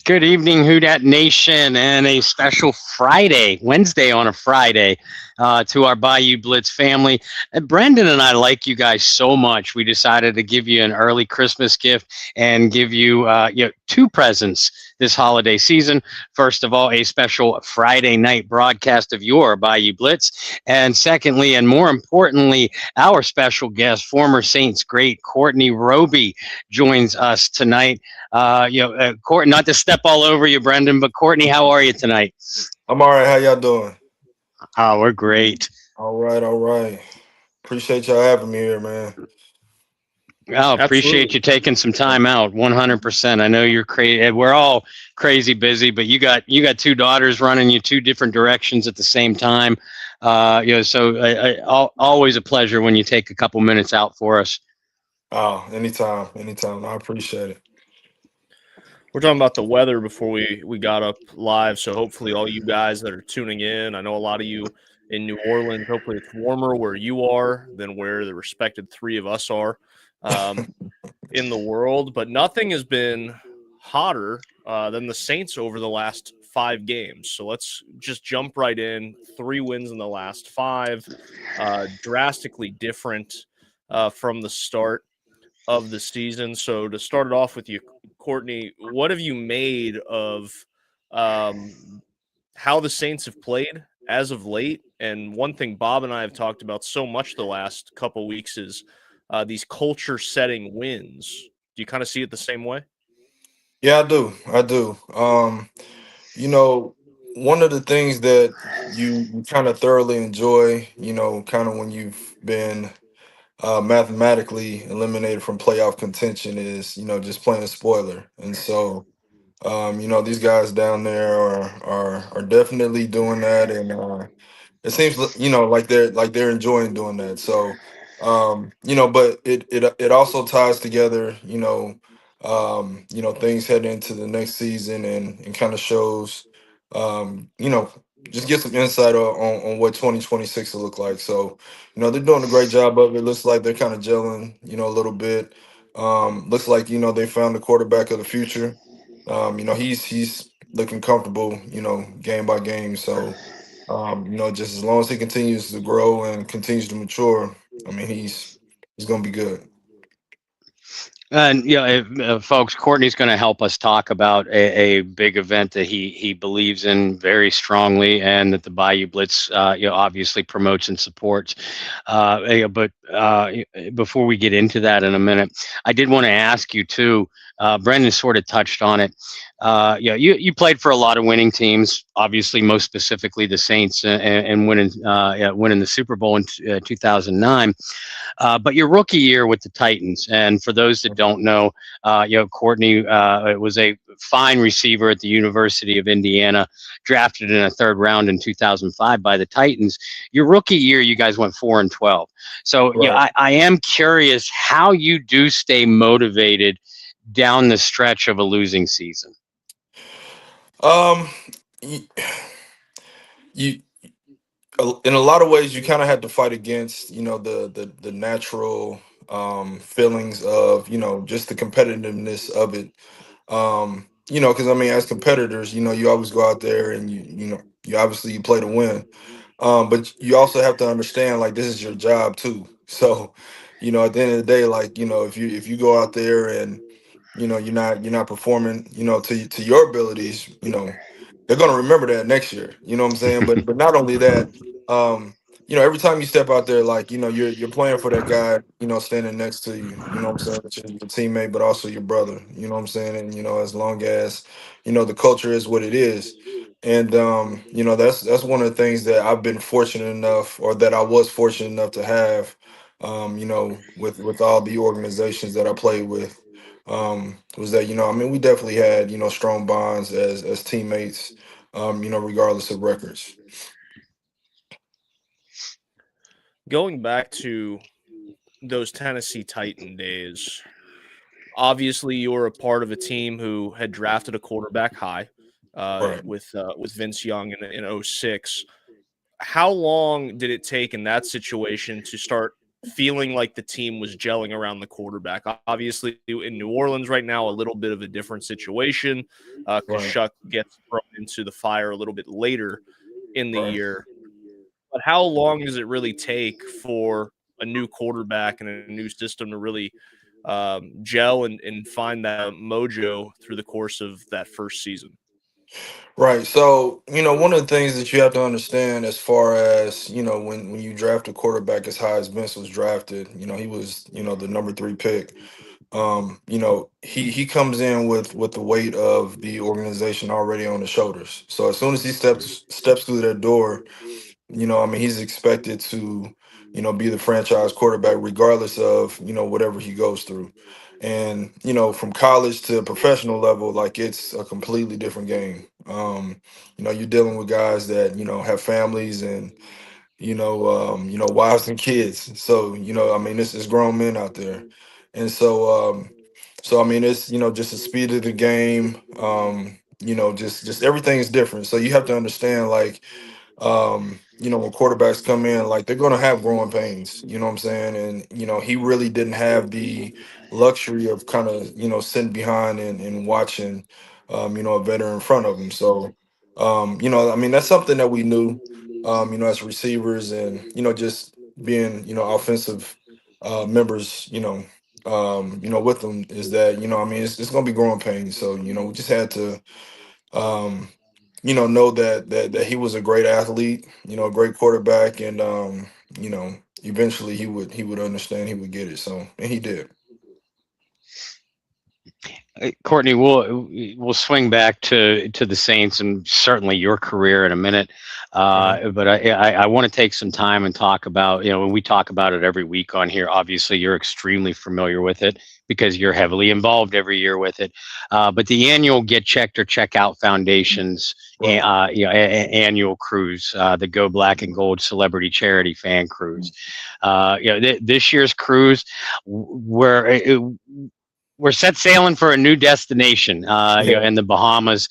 Good evening, Who Dat Nation, and a special Wednesday on a Friday, to our Bayou Blitz family. And Brendan and I like you guys so much. We decided to give you an early Christmas gift and give you, two presents this holiday season. First of all, a special Friday night broadcast of your Bayou Blitz, and secondly, and more importantly, our special guest, former Saints great Courtney Roby, joins us tonight. Courtney, not to step all over you, Brendan, but Courtney, how are you tonight? I'm all right. How y'all doing? Oh, we're great. All right, all right. Appreciate y'all having me here, man. Oh, appreciate Absolutely. you taking some time out. 100%. I know you're crazy. We're all crazy busy, but you got two daughters running you two different directions at the same time. Always a pleasure when you take a couple minutes out for us. Oh, anytime, anytime. I appreciate it. We're talking about the weather before we got up live, so hopefully all you guys that are tuning in, I know a lot of you in New Orleans, hopefully it's warmer where you are than where the respected three of us are in the world, but nothing has been hotter than the Saints over the last 5 games. So let's just jump right in. 3 wins in the last 5, drastically different from the start of the season. So to start it off with you, Courtney, what have you made of how the Saints have played as of late? And one thing Bob and I have talked about so much the last couple weeks is these culture-setting wins. Do you kind of see it the same way? Yeah, I do. I do. You know, one of the things that you kind of thoroughly enjoy, kind of when you've been mathematically eliminated from playoff contention is, just playing spoiler. And so, these guys down there are definitely doing that, and it seems like they're enjoying doing that. So, but it also ties together, things heading into the next season, and kind of shows, just get some insight on what 2026 will look like. So, they're doing a great job of it. Looks like they're kind of gelling, a little bit. Looks like, they found the quarterback of the future. He's looking comfortable, game by game. So, just as long as he continues to grow and continues to mature, I mean, he's gonna be good. And folks, Courtney's going to help us talk about a big event that he believes in very strongly, and that the Bayou Blitz, obviously promotes and supports. But before we get into that in a minute, I did want to ask you too. Brendan sort of touched on it. You played for a lot of winning teams, obviously, most specifically the Saints, and winning the Super Bowl in 2009. But your rookie year with the Titans, and for those that don't know, Courtney was a fine receiver at the University of Indiana, drafted in a third round in 2005 by the Titans. Your rookie year, you guys went 4-12. So Right. I am curious how you do stay motivated down the stretch of a losing season. Um, you, you in a lot of ways, you kind of had to fight against, the natural feelings of, just the competitiveness of it. Because I mean, as competitors, you always go out there and you obviously you play to win. But you also have to understand, like, this is your job too. So, at the end of the day, like, if you go out there and you're not performing, to your abilities, they're gonna remember that next year. You know what I'm saying? But not only that, every time you step out there, like, you're playing for that guy, standing next to you. You know what I'm saying? Which is your teammate, but also your brother. You know what I'm saying? And as long as the culture is what it is. And that's one of the things that I've been fortunate enough, or that I was fortunate enough to have, with all the organizations that I played with, was that, I mean, we definitely had, strong bonds as teammates, regardless of records. Going back to those Tennessee Titan days, obviously you were a part of a team who had drafted a quarterback high Right. with Vince Young in '06. How long did it take in that situation to start feeling like the team was gelling around the quarterback. Obviously, in New Orleans right now, a little bit of a different situation because Right. Shuck gets thrown into the fire a little bit later in the Right. year. But how long does it really take for a new quarterback and a new system to really gel and find that mojo through the course of that first season? Right. So, one of the things that you have to understand as far as, when you draft a quarterback as high as Vince was drafted, he was, the number 3 pick. He comes in with the weight of the organization already on his shoulders. So as soon as he steps through that door, he's expected to, be the franchise quarterback regardless of, whatever he goes through. And, from college to professional level, like it's a completely different game. You're dealing with guys that, have families and, wives and kids. So, this is grown men out there. And so it's, just the speed of the game, just everything is different. So you have to understand, like, when quarterbacks come in, like they're gonna have growing pains, you know what I'm saying? And he really didn't have the luxury of kind of, sitting behind and watching a veteran in front of him. So that's something that we knew, as receivers and, just being, offensive members, with them is that, it's gonna be growing pains. So, we just had to um, know that he was a great athlete, a great quarterback, and eventually he would understand, he would get it. So, and he did. Courtney, we'll swing back to the Saints and certainly your career in a minute. Mhm. But I want to take some time and talk about, when we talk about it every week on here, obviously you're extremely familiar with it because you're heavily involved every year with it. But the annual Get Checked or Check Out Foundation's Right. annual cruise, the Go Black and Gold Celebrity Charity Fan Cruise. This year's cruise, where we're set sailing for a new destination, Yeah. in the Bahamas,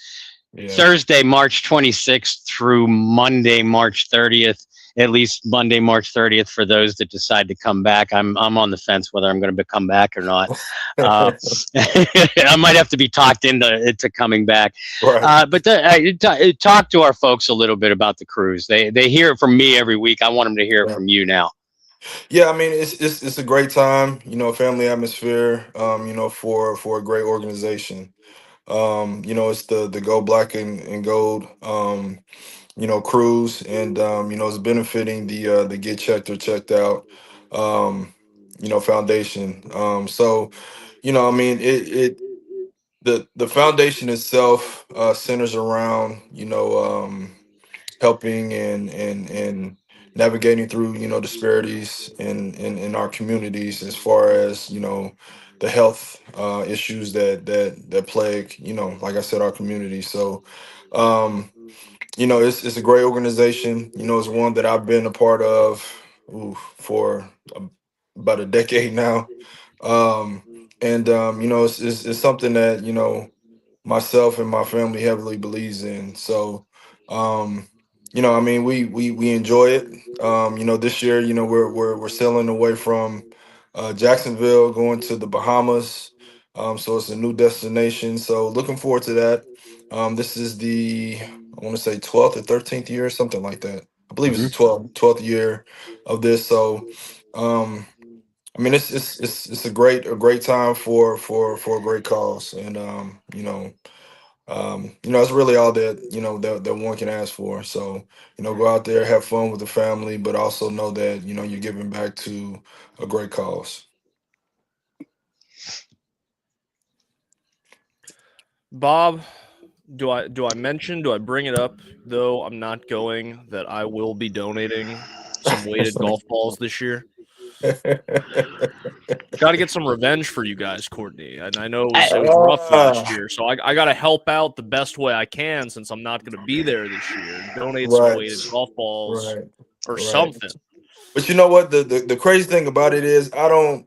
Yeah. Thursday, March 26th through Monday, March 30th. At least Monday, March 30th for those that decide to come back. I'm on the fence whether I'm going to come back or not. I might have to be talked into coming back. Right. But talk to our folks a little bit about the cruise. They hear it from me every week. I want them to hear it Yeah. from you now. Yeah, it's a great time, family atmosphere, for a great organization. It's the Go Black and Gold cruise, and it's benefiting the Get Checked or Checked Out foundation. So, it the foundation itself centers around, helping and navigating through, disparities in our communities as far as, the health issues that plague, like I said, our community. So um it's a great organization. It's one that I've been a part of, for about a decade now. And it's something that, myself and my family heavily believes in. So, we enjoy it. This year, we're sailing away from Jacksonville, going to the Bahamas. So it's a new destination. So looking forward to that. This is I want to say 12th or 13th year, something like that. I believe it's the Mhm. 12th year of this. So, um, it's a great time for a great cause, and it's really all that, that one can ask for. So, go out there, have fun with the family, but also know that, you're giving back to a great cause. Bob, do I bring it up though? I'm not going that I will be donating some weighted golf balls this year. Got to get some revenge for you guys, Courtney. And I know it was rough last Ah, year, so I got to help out the best way I can since I'm not going to be there this year. Donate some weighted right, golf balls right, or right. something. But you know what? The crazy thing about it is, I don't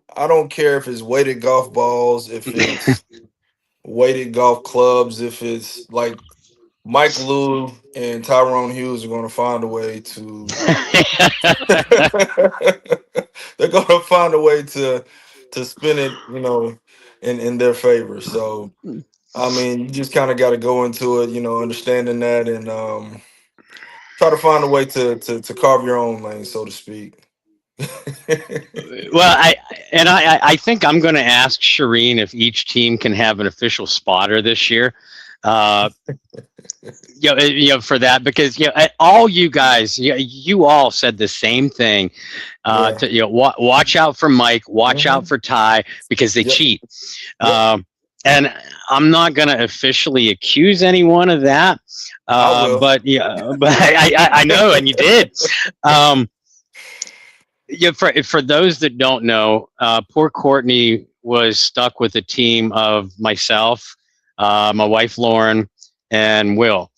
care if it's weighted golf balls, if it's weighted golf clubs, if it's like Mike Lou and Tyrone Hughes are going to find a way to they're gonna find a way to spin it, in their favor. So I mean, you just kind of got to go into it, understanding that, and try to find a way to carve your own lane, so to speak. Well, I think I'm going to ask Shireen if each team can have an official spotter this year. Uh, for that, because all you guys, you all said the same thing. Yeah. To watch out for Mike, watch out for Ty, because they cheat. And I'm not going to officially accuse anyone of that. I will. But I know, and you did. For those that don't know, poor Courtney was stuck with a team of myself, my wife Lauren, and Will.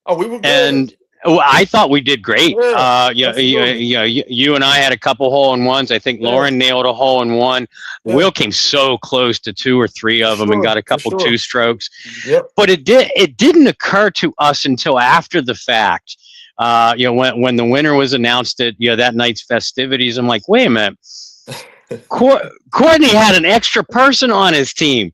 Oh, we were good. And I thought we did great. Yeah, you and I had a couple hole-in-ones. I think Lauren nailed a hole-in-one. Yeah. Will came so close to 2 or 3 of them and got a couple 2-strokes. Yep. But it didn't occur to us until after the fact. When the winner was announced at that night's festivities, I'm like, wait a minute. Courtney had an extra person on his team.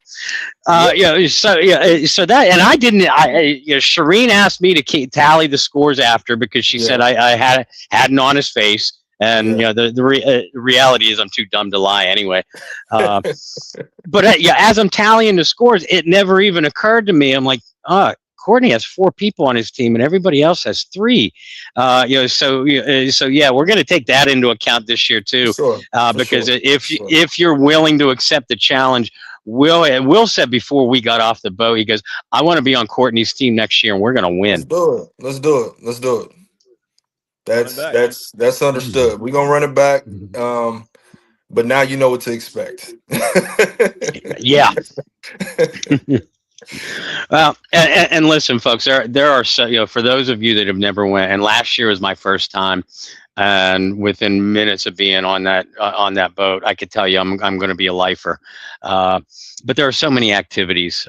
So that, and I didn't. Shireen asked me to tally the scores after, because she said I had an honest face, and the reality is I'm too dumb to lie anyway. But as I'm tallying the scores, it never even occurred to me. I'm like, Courtney has 4 people on his team, and everybody else has 3. So we're going to take that into account this year too, because if you're willing to accept the challenge, Will said before we got off the boat, he goes, I want to be on Courtney's team next year, and we're going to win. Let's do it. That's understood. We're gonna run it back. But now you know what to expect. Yeah. Well, and listen, folks, there are so, for those of you that have never went, and last year was my first time, and within minutes of being on that boat, I could tell you I'm going to be a lifer. But there are so many activities.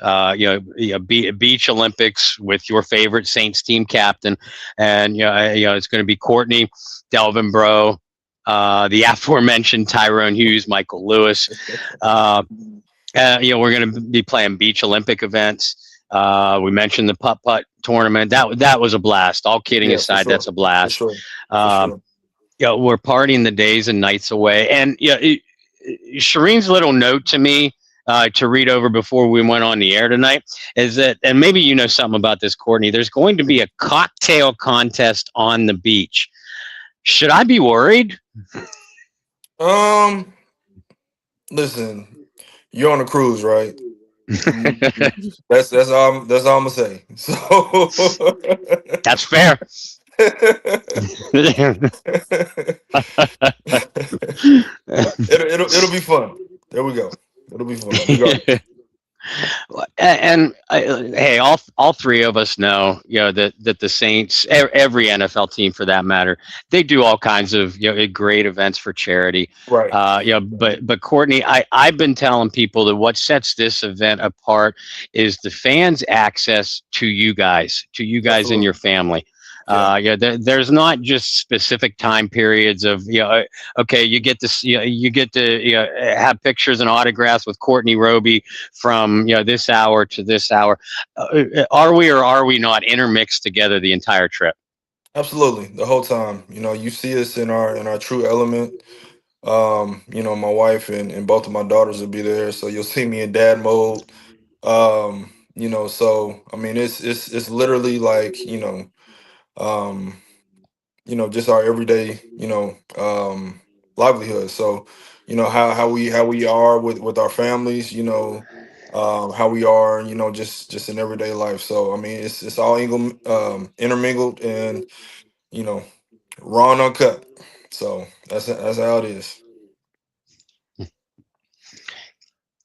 Beach Olympics with your favorite Saints team captain, and it's going to be Courtney, Delvin Bro, the aforementioned Tyrone Hughes, Michael Lewis. We're going to be playing beach Olympic events. We mentioned the putt-putt tournament. That was a blast. All kidding aside, that's a blast. For sure. We're partying the days and nights away. And Shireen's little note to me to read over before we went on the air tonight is that, and maybe you know something about this, Courtney, there's going to be a cocktail contest on the beach. Should I be worried? Listen. You're on a cruise, right? That's all I'm gonna say. So that's fair. It'll be fun. There we go. It'll be fun. And hey, all 3 of us know, that the Saints, every NFL team for that matter, they do all kinds of great events for charity. Right. But Courtney, I've been telling people that what sets this event apart is the fans' access to you guys Absolutely. and your family. There's not just specific time periods of okay, you get to have pictures and autographs with Courtney Roby from this hour to this hour. Are we or are we not intermixed together the entire trip? Absolutely, the whole time. You see us in our true element. My wife and both of my daughters will be there, so you'll see me in dad mode. So I mean, it's literally like just our everyday, livelihood. So, how we are with our families, how we are, just in everyday life. So, I mean, it's all intermingled and, raw and uncut. So that's how it is.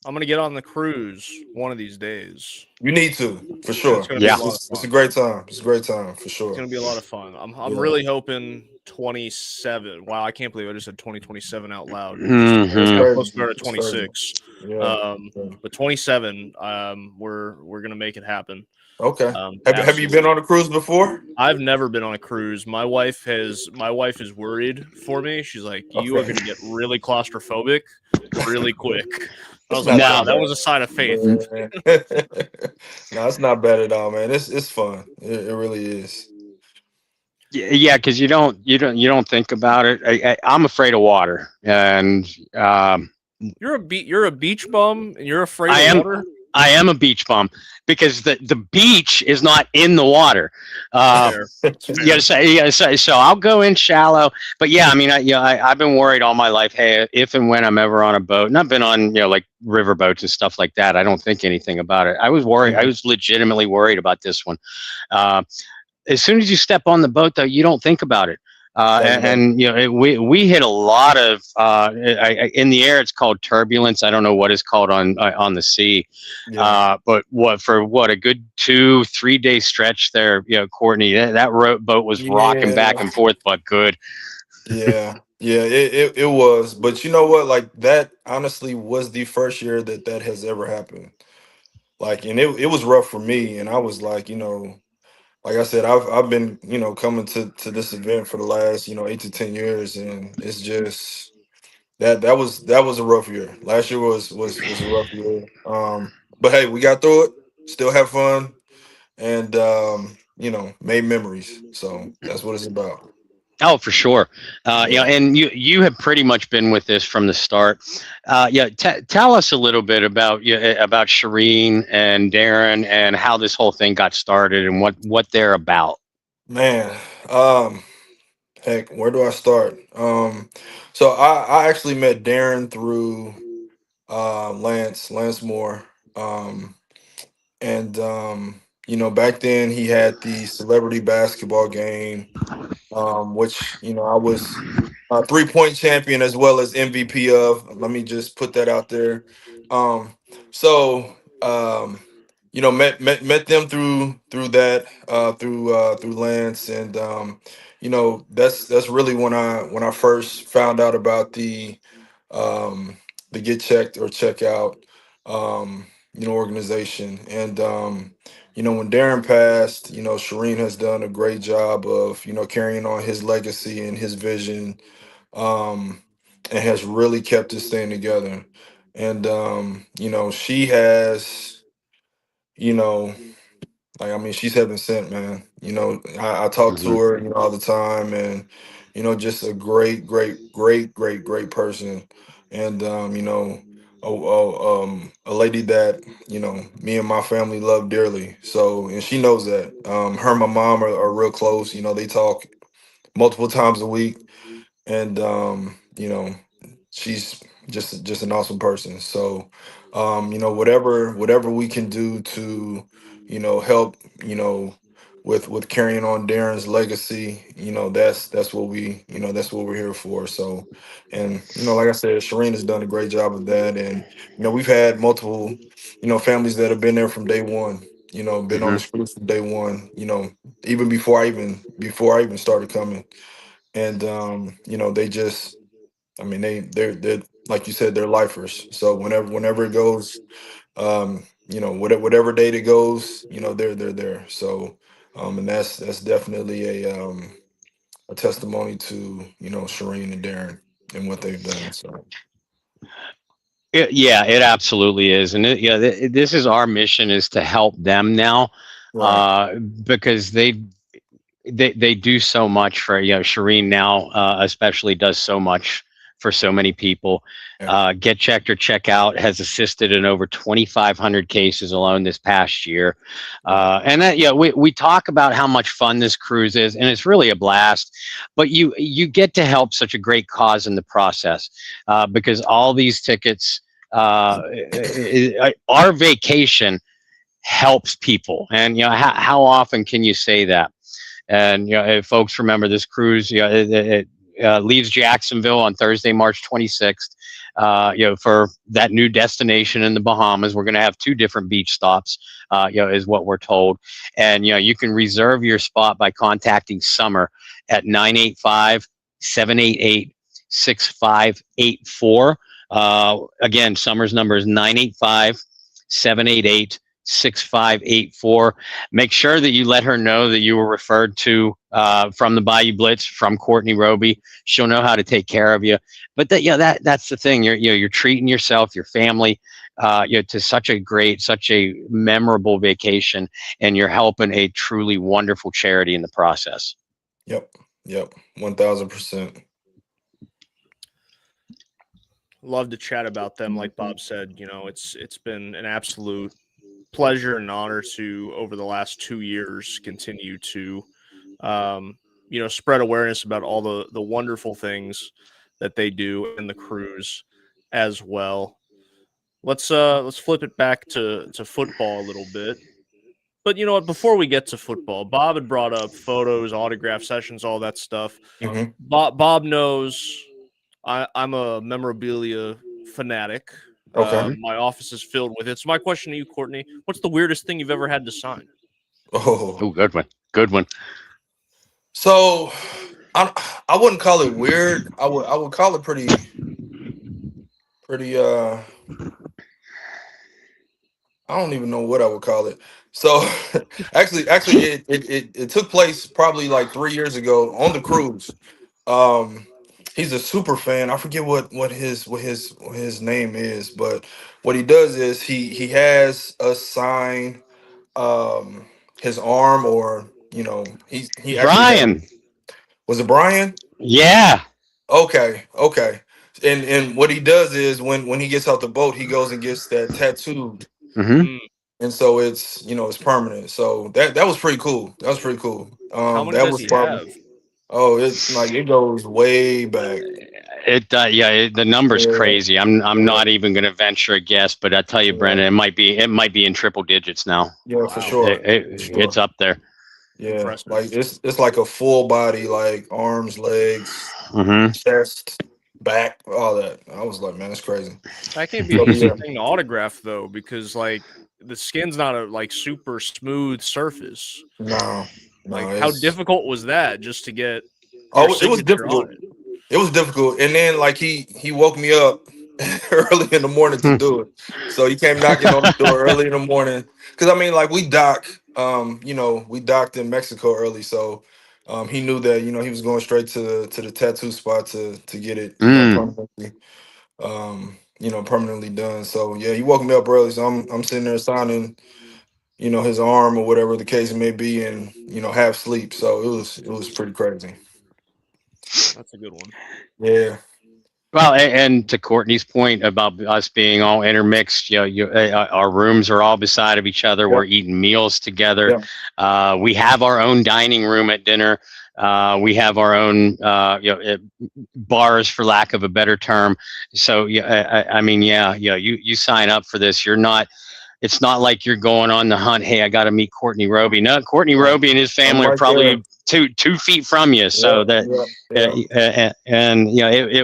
I'm gonna get on the cruise one of these days. You need to, for sure. It's a great time. It's a great time for sure. It's gonna be a lot of fun. I'm really hoping 27. Wow, I can't believe I just said 2027 out loud. It's close to 26. But 27, we're gonna make it happen. Okay. Have you been on a cruise before? I've never been on a cruise. My wife is worried for me. She's like, you are Okay. going to get really claustrophobic really quick. I It's was like, not No, wow, that that was a sign of bad. faith. No, it's not bad at all, man. It's fun. It really is. yeah, because you don't think about it. I'm afraid of water, and You're a beach bum and you're afraid I of am water? I am a beach bum because the beach is not in the water. Uh, Fair. It's fair. so I'll go in shallow, but yeah, I mean, I've been worried all my life. Hey, if and when I'm ever on a boat, and I've been on like river boats and stuff like that, I don't think anything about it. I was worried. I Mhm. was legitimately worried about this one. Uh, as soon as you step on the boat, though, you don't think about it. That's better. We hit a lot of in the air. It's called turbulence. I don't know what it's called on the sea, Yeah. but what a good 2-3 day stretch there. Courtney, boat was rocking back Yeah. and forth, but good. Yeah. Yeah. It was. But you know what? Like that honestly was the first year that has ever happened. Like, and it was rough for me. And I was like, like I said, I've been, coming to this event for the last, 8 to 10 years, and it's just that was a rough year. Last year was a rough year. But hey, we got through it. Still have fun, and made memories. So that's what it's about. Oh, for sure. Yeah. And you have pretty much been with this from the start. Tell us a little bit about Shireen and Darren and how this whole thing got started and what they're about. Man, heck, where do I start? So I actually met Darren through Lance Moore. Um, and back then he had the celebrity basketball game, which I was a 3-point champion as well as MVP of. Let me just put that out there. So met them through that through Lance, and that's really when I first found out about the get checked or check out organization. And when Darren passed, Shireen has done a great job of, carrying on his legacy and his vision, and has really kept this thing together. And, she has, you know, like, I mean, she's heaven sent, man. I talk to Hmm. her, all the time, and just a great person, and a lady that me and my family love dearly. So, and she knows that. Her and my mom are real close. They talk multiple times a week, and she's just an awesome person. So whatever we can do to help with carrying on Darren's legacy, that's what we're here for. So, and like I said, Shireen has done a great job of that. And we've had multiple families that have been there from day one, been on Hmm. the streets from day one, even before I even started coming. And they just, I mean, they're like you said, they're lifers. So whenever it goes, whatever date it goes, they're there. So, and that's definitely a testimony to Shireen and Darren and what they've done. So Yeah, it absolutely is, and this is our mission is to help them now, right, because they do so much for Shireen now, especially does so much for so many people. yeah, Get checked or check out has assisted in over 2,500 cases alone this past year. wow, And that, we talk about how much fun this cruise is, and it's really a blast. But you get to help such a great cause in the process, because all these tickets, our vacation helps people. And how often can you say that? And if folks remember this cruise, it leaves Jacksonville on Thursday, March 26th. For that new destination in the Bahamas, we're going to have 2 different beach stops. Is what we're told, and you can reserve your spot by contacting Summer at 985-788-6584. Again, Summer's number is 985-788 6584. Make sure that you let her know that you were referred to from the Bayou Blitz from Courtney Roby. She'll know how to take care of you. But that's the thing. You're treating yourself, your family, to such a memorable vacation, and you're helping a truly wonderful charity in the process. Yep. 1000%. Love to chat about them. Like Bob said, it's been an absolute pleasure and honor to, over the last 2 years, continue to spread awareness about all the wonderful things that they do and the cruise as well. Let's flip it back to football a little bit. But you know what? Before we get to football, Bob had brought up photos, autograph sessions, all that stuff. Mm-hmm. Bob knows I'm a memorabilia fanatic. Okay. My office is filled with it. So my question to you, Courtney, what's the weirdest thing you've ever had to sign? Oh, Good one. So I wouldn't call it weird. I would call it pretty I don't even know what I would call it. So actually it took place probably like 3 years ago on the cruise. He's a super fan. I forget what his name is, but what he does is he has us sign his arm, or he actually Brian. Was it Brian? Yeah. Okay. And what he does is when he gets out the boat, he goes and gets that tattooed. Mm-hmm. And so it's it's permanent. So that was pretty cool. How many that does was he probably have? it goes way back. The number's crazy. I'm not even going to venture a guess, but I tell you, Brendan, it might be in triple digits now. Yeah, Wow. for sure. It's up there. Yeah, Impressive. like it's like a full body, like arms, legs, chest, back, all that. I was like, man, that's crazy. That can't be an easy thing to autograph though, because like the skin's not a super smooth surface. No, how difficult was that just to get? It was difficult. It was difficult, and then like he woke me up early in the morning to do it. So he came knocking on the door early in the morning, because I mean, like we docked in Mexico early, so he knew that he was going straight to the tattoo spot to get it permanently done. So yeah, he woke me up early, so I'm sitting there signing his arm or whatever the case may be, and half sleep. So it was pretty crazy. That's a good one. Yeah. Well, and to Courtney's point about us being all intermixed, our rooms are all beside of each other. Yep. We're eating meals together. Yep. We have our own dining room at dinner. We have our own, bars, for lack of a better term. So, you sign up for this. It's not like you're going on the hunt. Hey, I got to meet Courtney Roby. No, Courtney Roby and his family are probably two feet from you. So it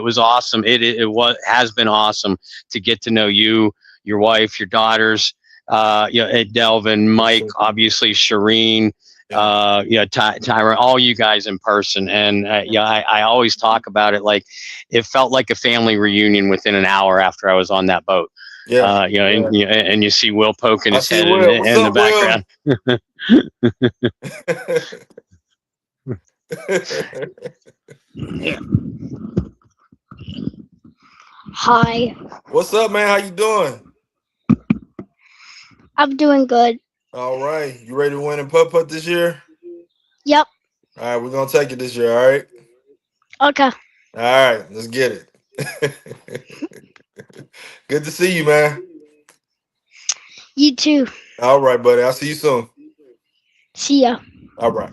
was awesome. It has been awesome to get to know you, your wife, your daughters, Delvin, Mike, obviously Shireen, Tyra, all you guys in person. And I always talk about it like it felt like a family reunion within an hour after I was on that boat. Yeah, and you see Will poking his head in the background. Hi. What's up, man? How you doing? I'm doing good. All right. You ready to win in putt-putt this year? Yep. All right, we're gonna take it this year, all right? Okay. All right, let's get it. Good to see you, man. You too. All right, buddy. I'll see you soon. See ya. All right.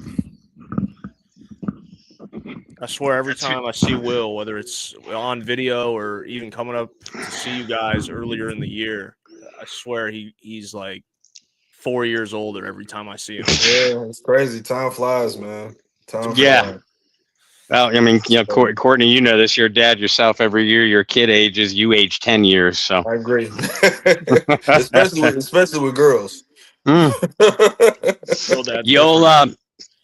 I swear, every time I see Will, whether it's on video or even coming up to see you guys earlier in the year, I swear he's like 4 years older every time I see him. Yeah, it's crazy. Time flies, man. Time flies. Well, I mean, Courtney, you know this. Your dad yourself. Every year your kid ages, you age 10 years. So I agree, especially with girls. You'll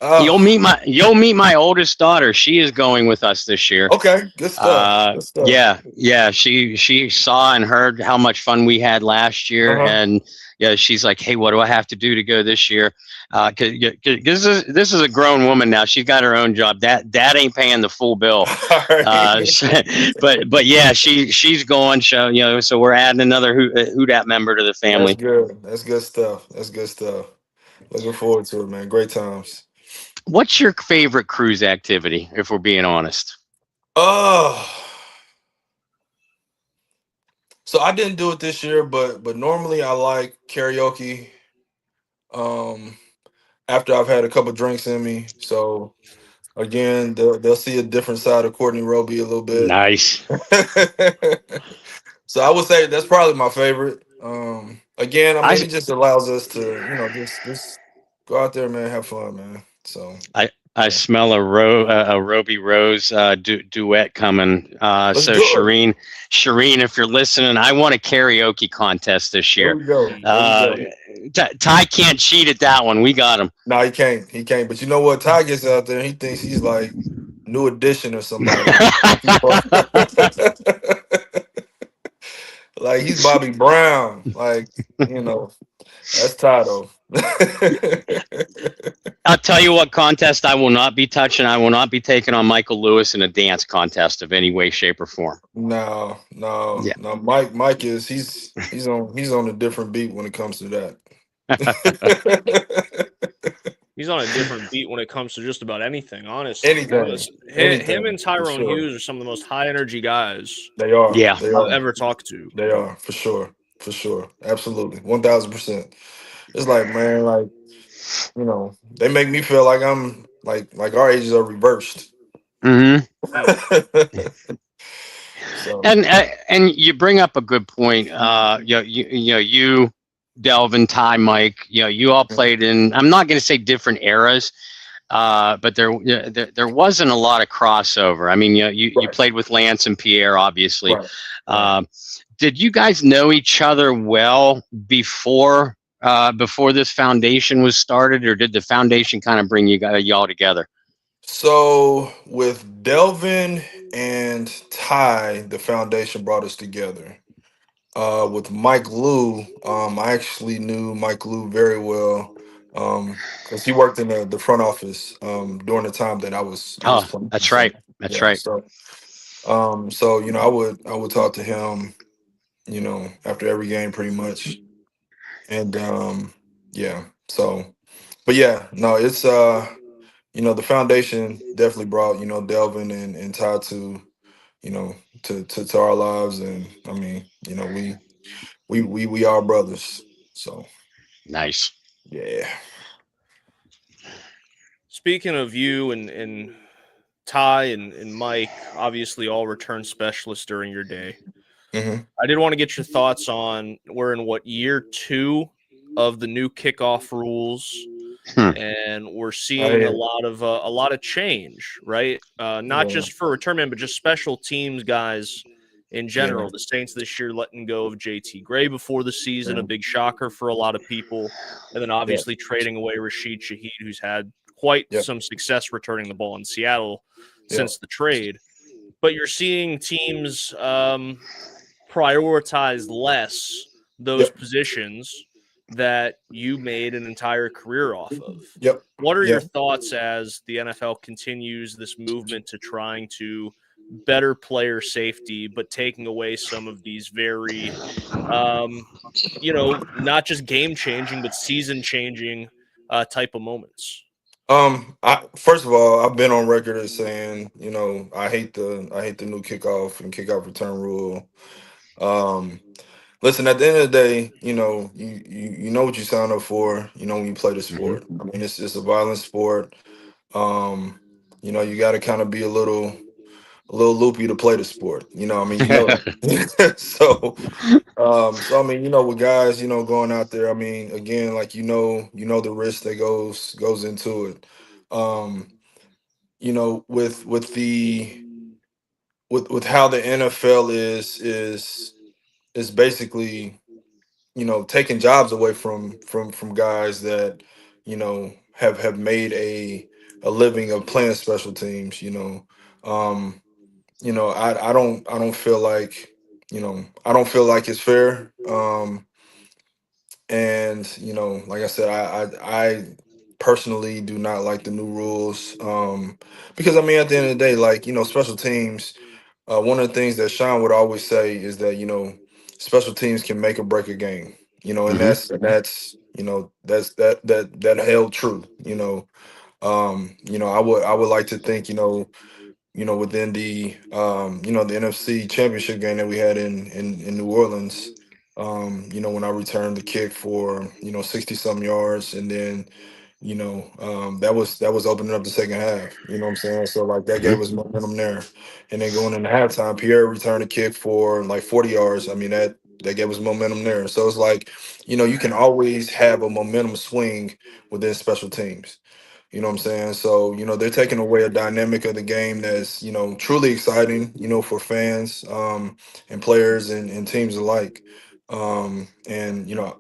You'll meet my oldest daughter. She is going with us this year. Okay, good stuff. Good stuff. Yeah. She saw and heard how much fun we had last year, and yeah, she's like, "Hey, what do I have to do to go this year?" Because this is a grown woman now. She's got her own job. Dad ain't paying the full bill. But yeah, she's going. So we're adding another Who Dat member to the family. That's good. That's good stuff. That's good stuff. Looking forward to it, man. Great times. What's your favorite cruise activity, if we're being honest? So I didn't do it this year, but normally I like karaoke. After I've had a couple drinks in me, so again, they'll see a different side of Courtney Roby a little bit. Nice. So I would say that's probably my favorite. Again, I mean, it just allows us to, just go out there, man, have fun, man. So I smell a Roby Rose duet coming. So do Shireen, if you're listening, I want a karaoke contest this year. There we go. Ty can't cheat at that one. We got him. No, he can't. He can't. But you know what? Ty gets out there and he thinks he's like New Edition or somebody. Like he's Bobby Brown. Like, that's Ty though. I'll tell you what contest I will not be touching. I will not be taking on Michael Lewis in a dance contest of any way, shape, or form. No. Mike is he's on a different beat when it comes to that. He's on a different beat when it comes to just about anything, honestly. Anything. Him and Tyrone Hughes are some of the most high energy guys they are. Yeah. I've ever talked to. They are, for sure. Absolutely. 1000%. It's like, man, they make me feel like I'm like our ages are reversed. Mm-hmm. So. And you bring up a good point. You Delvin, Ty, Mike, you all played in, I'm not going to say different eras, but there wasn't a lot of crossover. I mean, you played with Lance and Pierre, obviously. Right. Did you guys know each other well before this foundation was started, or did the foundation kind of bring y'all together? So with Delvin and Ty, the foundation brought us together. With Mike Lou, I actually knew Mike Lou very well because he worked in the front office during the time that I was playing. That's right. That's right. So, I would talk to him, after every game pretty much, and but yeah, no, it's the foundation definitely brought Delvin and Ty to to our lives, and I mean we are brothers. So nice. Yeah. Speaking of you and Ty and Mike, obviously all return specialists during your day. Mm-hmm. I did want to get your thoughts on we're in year 2 of the new kickoff rules, and we're seeing a lot of change, right? Not just for return men, but just special teams guys in general. The Saints this year letting go of JT Gray before the season, a big shocker for a lot of people, and then obviously trading away Rashid Shaheed, who's had quite some success returning the ball in Seattle since the trade. But you're seeing teams prioritize less those positions that you made an entire career off of. What are your thoughts as the NFL continues this movement to trying to better player safety, but taking away some of these very, not just game changing, but season changing type of moments? First of all, I've been on record as saying, I hate the new kickoff and kickoff return rule. Listen, at the end of the day, you know what you sign up for, when you play the sport. I mean, it's a violent sport. You got to kind of be a little loopy to play the sport. I mean, so I mean, with guys, going out there, I mean, again, like, the risk that goes into it. With how the NFL is basically, taking jobs away from guys that, have made a living of playing special teams. I don't feel like I don't feel like it's fair. And like I said, I personally do not like the new rules. Because I mean, at the end of the day, like special teams. One of the things that Sean would always say is that special teams can make or break a game. And Hmm. that held true. I would like to think within the NFC Championship game that we had in New Orleans. When I returned the kick for 60 some yards, and then that was opening up the second half. You know what I'm saying? So like that Hmm. gave us momentum there, and then going into halftime, Pierre returned a kick for like 40 yards. I mean that gave us momentum there. So it's like you can always have a momentum swing within special teams. You know what I'm saying? So, they're taking away a dynamic of the game that's, truly exciting, for fans, and players and teams alike. And,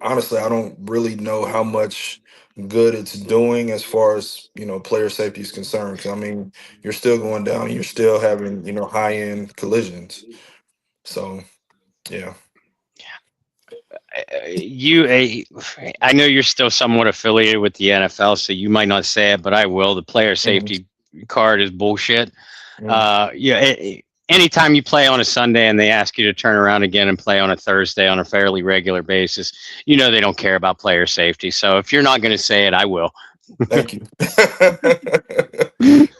honestly, I don't really know how much good it's doing as far as, player safety is concerned. 'Cause, I mean, you're still going down, you're still having, high end collisions. So, yeah. I know you're still somewhat affiliated with the NFL, so you might not say it, but I will. The player Mhm. safety card is bullshit. Mhm. Yeah. Anytime you play on a Sunday and they ask you to turn around again and play on a Thursday on a fairly regular basis, they don't care about player safety. So if you're not going to say it, I will. Thank you.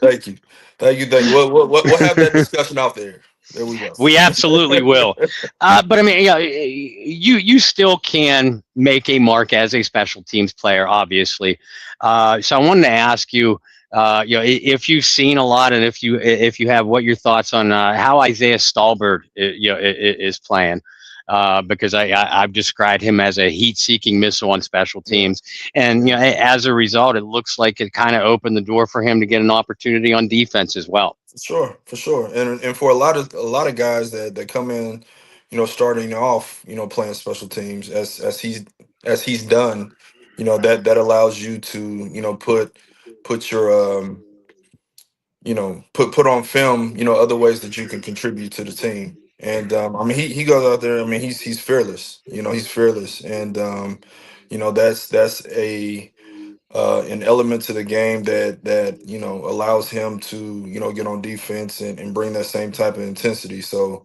Thank you. Thank you. Thank you. We'll have that discussion out there. There we go. We absolutely will. But I mean, yeah, you still can make a mark as a special teams player, obviously. So I wanted to ask you, if you've seen a lot, and if you have, what your thoughts on how Isaiah Stallbird, is playing. Because I've described him as a heat-seeking missile on special Yeah. teams, and as a result, it looks like it kind of opened the door for him to get an opportunity on defense as well. For sure. And for a lot of guys that come in, starting off, playing special teams as he's done, that allows you to, put your put on film, other ways that you can contribute to the team. And I mean, he goes out there. I mean, he's fearless. He's fearless, and that's an element to the game that allows him to get on defense and bring that same type of intensity. So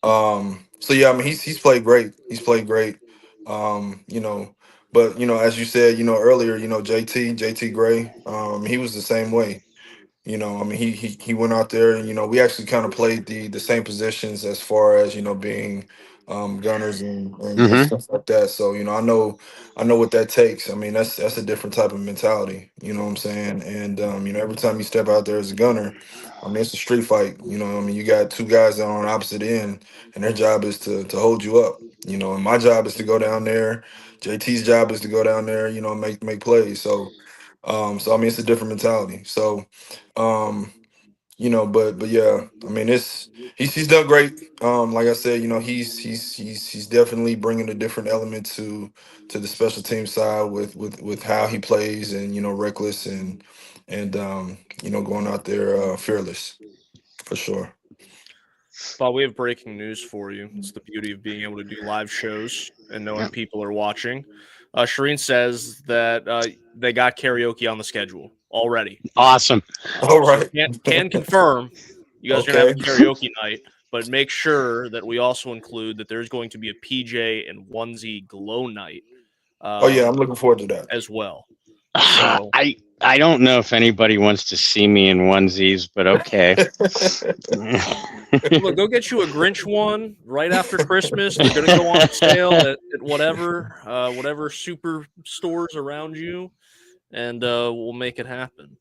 yeah, I mean, he's played great. He's played great. Um, you know, but as you said, earlier, JT Gray, he was the same way. I mean, he went out there, and we actually kind of played the same positions as far as being gunners and Hmm. stuff like that. So I know what that takes. I mean, that's a different type of mentality. You know what I'm saying? And every time you step out there as a gunner, I mean, it's a street fight. I mean, you got two guys that are on opposite end, and their job is to hold you up. And my job is to go down there. JT's job is to go down there. And make plays. So I mean, it's a different mentality. So. Um, but yeah, I mean, he's done great. Like I said, he's definitely bringing a different element to the special team side with how he plays, and reckless, and going out there fearless for sure. Bob, we have breaking news for you. It's the beauty of being able to do live shows and knowing Yeah. people are watching. Shireen says that they got karaoke on the schedule already. Awesome. All So right. can confirm you guys are gonna have Okay. a karaoke night, but make sure that we also include that there's going to be a PJ and onesie glow night Oh yeah, um, I'm looking forward to that. as well. So I don't know if anybody wants to see me in onesies, but okay. look, go get you a Grinch one right after Christmas. They're gonna go on sale at whatever super stores around you, and we'll make it happen.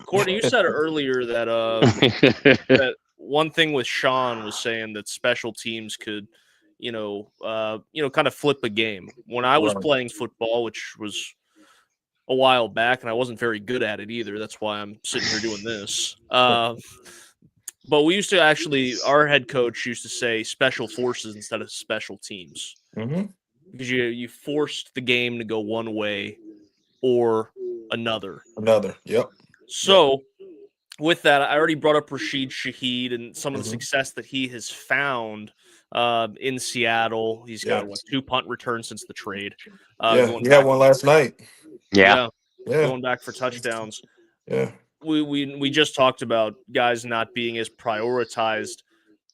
Courtney, you said earlier that one thing with Sean was saying that special teams could, kind of flip a game. When I was Right. playing football, which was a while back, and I wasn't very good at it either. That's why I'm sitting here doing this. But we used to our head coach used to say special forces instead of special teams Hmm. because you forced the game to go one way or another. Another. Yep. So with that, I already brought up Rashid Shaheed and some of the Mhm. success that he has found in Seattle. He's got, Yeah. 2 punt returns since the trade. Yeah, Going he had back, one last night. Yeah. Yeah. going back for touchdowns. Yeah. We just talked about guys not being as prioritized.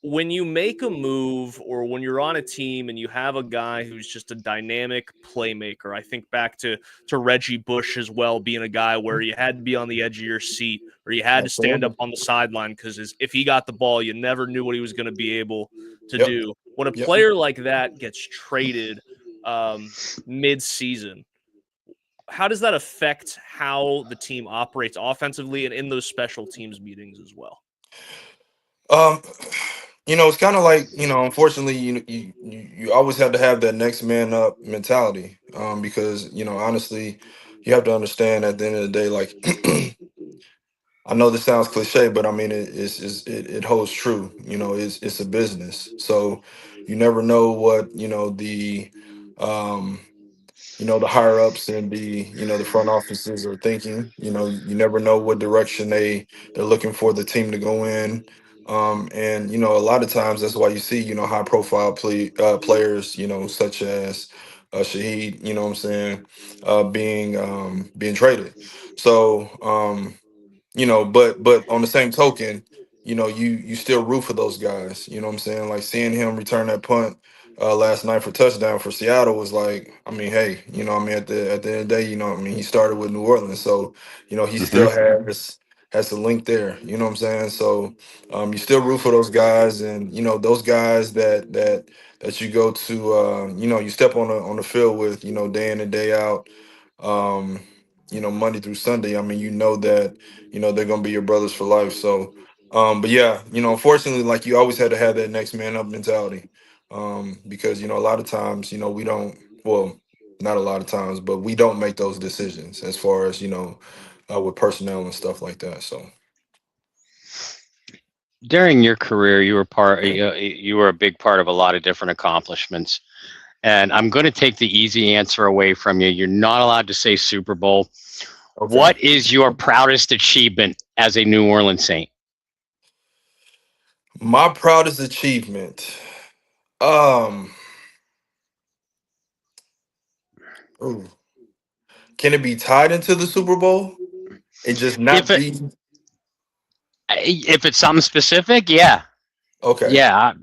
When you make a move or when you're on a team and you have a guy who's just a dynamic playmaker, I think back to Reggie Bush as well, being a guy where you had to be on the edge of your seat or you had to stand up Absolutely. on the sideline because if he got the ball, you never knew what he was going to be able to Yep. do. When a Yep. player like that gets traded mid-season, how does that affect how the team operates offensively and in those special teams meetings as well? Um, it's kind of like, unfortunately, you always have to have that next man up mentality. Because honestly, you have to understand at the end of the day, like I know this sounds cliche, but I mean it holds true. It's a business, so you never know what um the higher ups and the front offices are thinking. You never know what direction they're looking for the team to go in. And a lot of times that's why you see high profile players such as Shaheed, what I'm saying, being traded. So but on the same token, you still root for those guys. You know what I'm saying? Like seeing him return that punt last night for touchdown for Seattle was like, I mean, hey, at the end of the day, he started with New Orleans, so he Hmm. still has a link there. You know what I'm saying? So you still root for those guys, and those guys that you go to, you step on the field with, day in and day out. Um, Monday through Sunday. I mean, that they're gonna be your brothers for life. So, but yeah, unfortunately, like you always had to have that next man up mentality, because a lot of times, we don't. Well, not a lot of times, but we don't make those decisions as far as with personnel and stuff like that. So, During your career, you were a big part of a lot of different accomplishments. And I'm going to take the easy answer away from you. You're not allowed to say Super Bowl. okay, What is your proudest achievement as a New Orleans Saint? my proudest achievement. Um, ooh, can it be tied into the Super Bowl? It just If not it be if it's something specific, yeah, okay. yeah.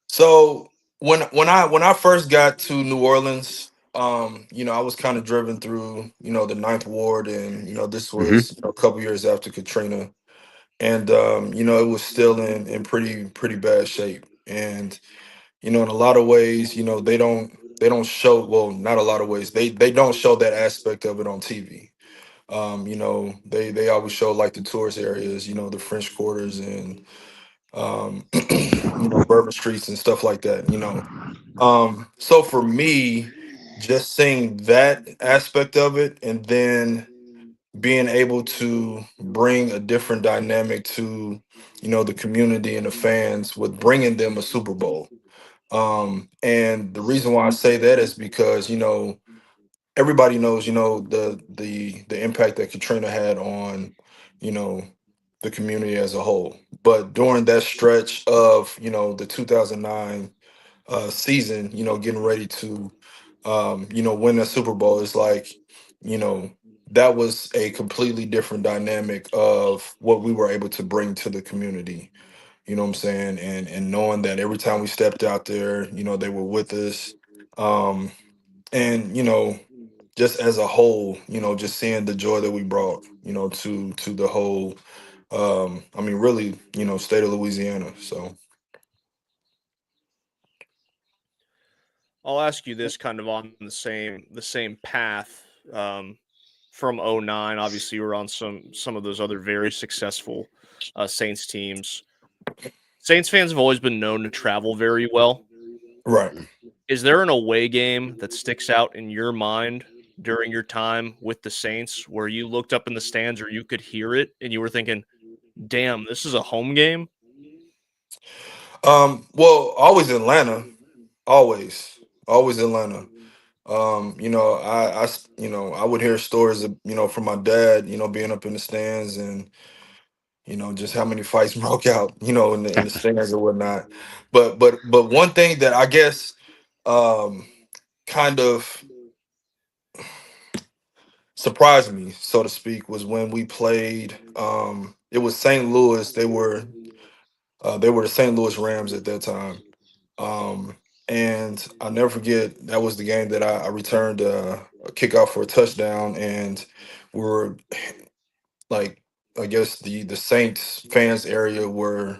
So when I first got to New Orleans, I was kind of driven through, the Ninth Ward, and this Hmm. was a couple years after Katrina, and it was still in pretty bad shape, and in a lot of ways, they don't show, well, not a lot of ways, they don't show that aspect of it on TV. They always show like the tourist areas, the French Quarters and Bourbon Streets and stuff like that. So for me, just seeing that aspect of it and then being able to bring a different dynamic to, the community and the fans with bringing them a Super Bowl. And the reason why I say that is because, everybody knows, the impact that Katrina had on, you know, the community as a whole. But during that stretch of, the 2009 season, getting ready to, win a Super Bowl, it's like, you know, that was a completely different dynamic of what we were able to bring to the community. You know what I'm saying? And knowing that every time we stepped out there, they were with us. Um, and just as a whole, just seeing the joy that we brought, to the whole, I mean, really, state of Louisiana. So, I'll ask you this kind of on the same path. From '09. Obviously, you were on some of those other very successful Saints teams. Saints fans have always been known to travel very well. right. Is there an away game that sticks out in your mind during your time with the Saints where you looked up in the stands or you could hear it and you were thinking, "Damn, this is a home game"? Well, always Atlanta, always Atlanta. I would hear stories of, from my dad, being up in the stands and, just how many fights broke out, in the stands or whatnot. But one thing that I guess um, kind of surprised me, so to speak, was when we played. It was St. Louis. They were the St. Louis Rams at that time. Um, and I'll never forget that was the game that I returned a kickoff for a touchdown, and we were like, I guess the Saints fans area were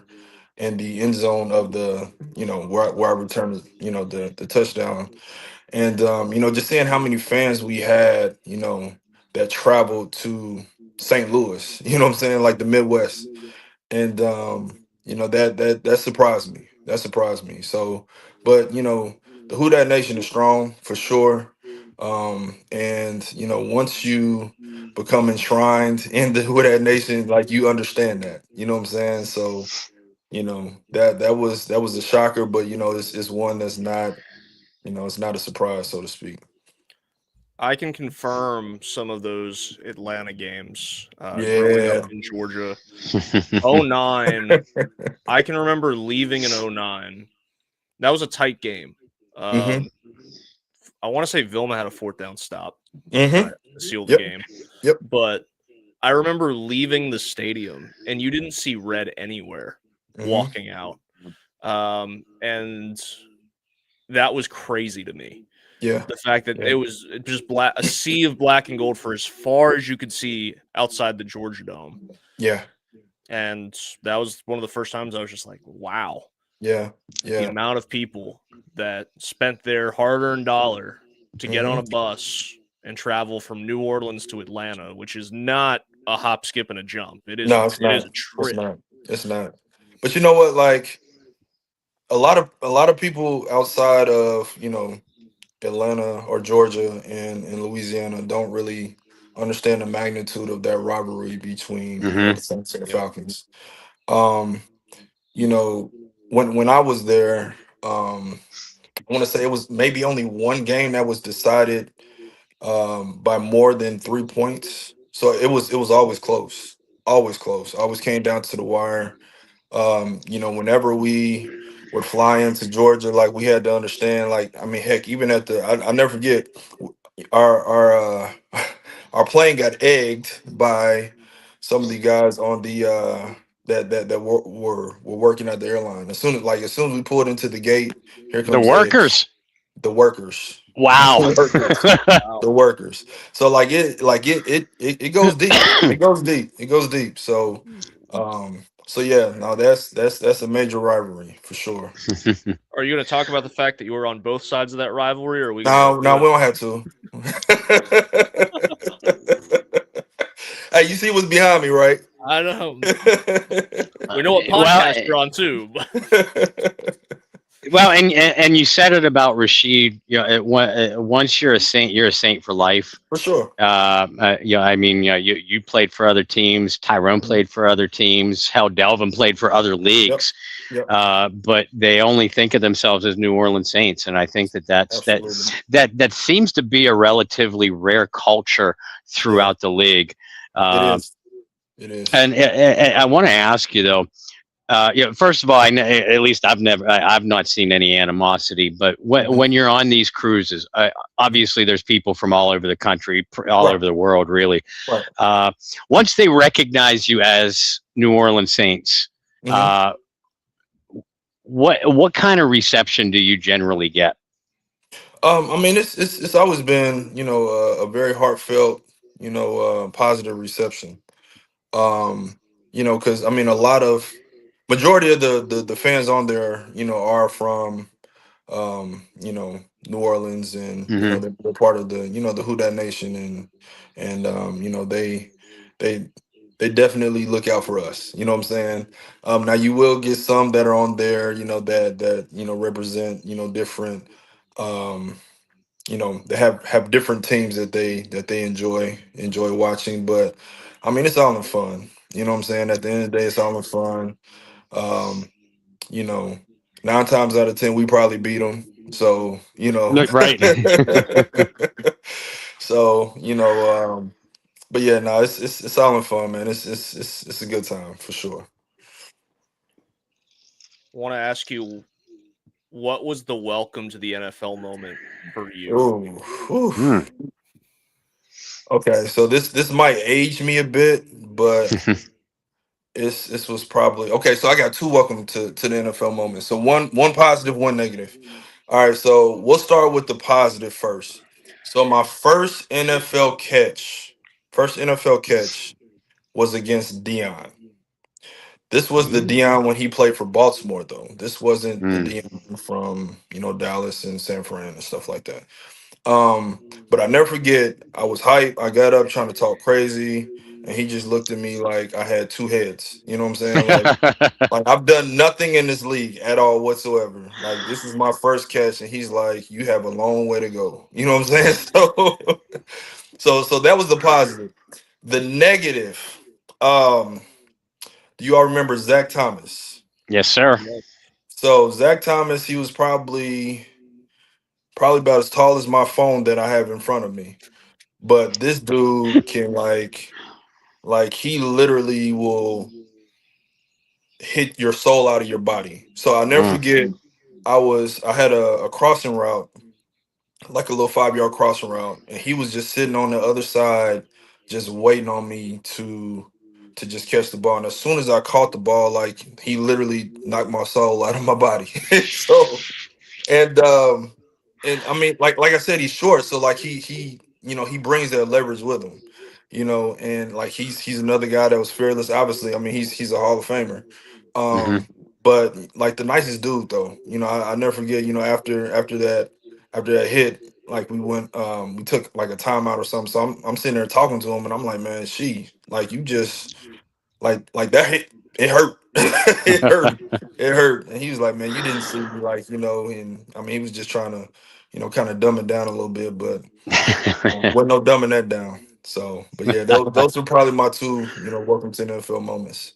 in the end zone of the, where I returned, the touchdown, and just seeing how many fans we had, that traveled to St. Louis, you know what I'm saying, like the Midwest, and that surprised me. That surprised me. So, but the Who Dat Nation is strong for sure. And once you become enshrined in the Who Dat Nation, like, you understand that. You know what I'm saying? So, that was a shocker, but it's one that's not, it's not a surprise, so to speak. I can confirm some of those Atlanta games growing up Yeah. in Georgia. 09, I can remember leaving in 09. That was a tight game. Mm-hmm. I want to say Vilma had a 4th down stop Mm-hmm. to seal the Yep. game. Yep. But I remember leaving the stadium and you didn't see red anywhere Mm-hmm. walking out. And that was crazy to me. Yeah. The fact that Yeah. it was just black, a sea of black and gold for as far as you could see outside the Georgia Dome. Yeah. And that was one of the first times I was just like, wow. Yeah. The Yeah. amount of people that spent their hard-earned dollar to get on a bus and travel from New Orleans to Atlanta, which is not a hop, skip, and a jump. It is No, it's it is not. a It's trip. not. It's not. But you know what? Like, a lot of people outside of, Atlanta or Georgia and Louisiana don't really understand the magnitude of that rivalry between, Hmm. the Saints and the Yep. Falcons. Um, when I was there, I want to say it was maybe only one game that was decided by more than 3 points. So it was always close, always close. Always came down to the wire. Whenever we would fly into Georgia, like, we had to understand, like, I mean, heck, even at I'll never forget, our our plane got egged by some of the guys on the that were working at the airline. As soon as we pulled into the gate, here The comes the egg. workers. The workers. Wow. The workers. Wow. The workers. So, it goes deep. It goes deep. It goes deep. So yeah, no, that's a major rivalry for sure. Are you going to talk about the fact that you were on both sides of that rivalry, or are we going to No, no, we don't have to. Hey, you see what's behind me, right? I don't know. We know what Well, podcast you're on too. well, and you said it about Rashid. Once you're a saint for life. For sure. I mean, you played for other teams. Tyrone played for other teams. Hell, Delvin played for other Yep. leagues. Yep. But they only think of themselves as New Orleans Saints, and I think Absolutely. that seems to be a relatively rare culture throughout the league. It is. It is. And I want to ask you though. First of all, at least I've not seen any animosity. But when you're on these cruises, obviously there's people from all over the country, all Right. over the world, really. Right. Once they recognize you as New Orleans Saints, Mhm. what kind of reception do you generally get? I mean, it's always been, a very heartfelt, positive reception. Because, I mean, a lot of majority of the fans on there, are from, New Orleans, and Hmm. they're part of the Who Dat Nation, and they they definitely look out for us. You know what I'm saying? Now you will get some that are on there, that represent, different, um, they have different teams that they enjoy watching. But I mean, it's all in fun. You know what I'm saying? At the end of the day, it's all in fun. Um, you know, 9 times out of 10, we probably beat them. So, Right. so, but yeah, no, it's all in fun, man. It's a good time for sure. I want to ask you, what was the welcome to the NFL moment for you? Ooh, whew. Mm. Okay, so this might age me a bit, but this was probably okay. So I got two welcome to the NFL moments. So one positive, one negative. All right, so we'll start with the positive first. So my first NFL catch was against Dion. This was the Dion when he played for Baltimore, though. This wasn't the Mm. Dion from Dallas and San Fran and stuff like that. But I never forget, I was hype. I got up trying to talk crazy, and he just looked at me like I had two heads. You know what I'm saying? Like I've done nothing in this league at all whatsoever. Like this is my first catch, and he's like, "You have a long way to go." You know what I'm saying? So that was the positive. The negative. Um, do you all remember Zach Thomas? Yes, sir. So Zach Thomas, he was probably about as tall as my phone that I have in front of me. But this dude can he literally will hit your soul out of your body. So I'll never Mm. forget, I had a crossing route, like a little 5 yard crossing route, and he was just sitting on the other side, just waiting on me to just catch the ball. And as soon as I caught the ball, like he literally knocked my soul out of my body. So and I mean, like I said, he's short, so like he brings that leverage with him, and like he's another guy that was fearless. Obviously, I mean he's a Hall of Famer, Hmm. but like the nicest dude though. I never forget. After that hit, like we took like a timeout or something. So I'm sitting there talking to him, and I'm like, man, like you just like that hit, it hurt. It hurt. It hurt. And he was like, man, you didn't see me, and I mean he was just trying to, kind of dumb it down a little bit, but wasn't no dumbing that down. So, but yeah, those were probably my two, welcome to the NFL moments.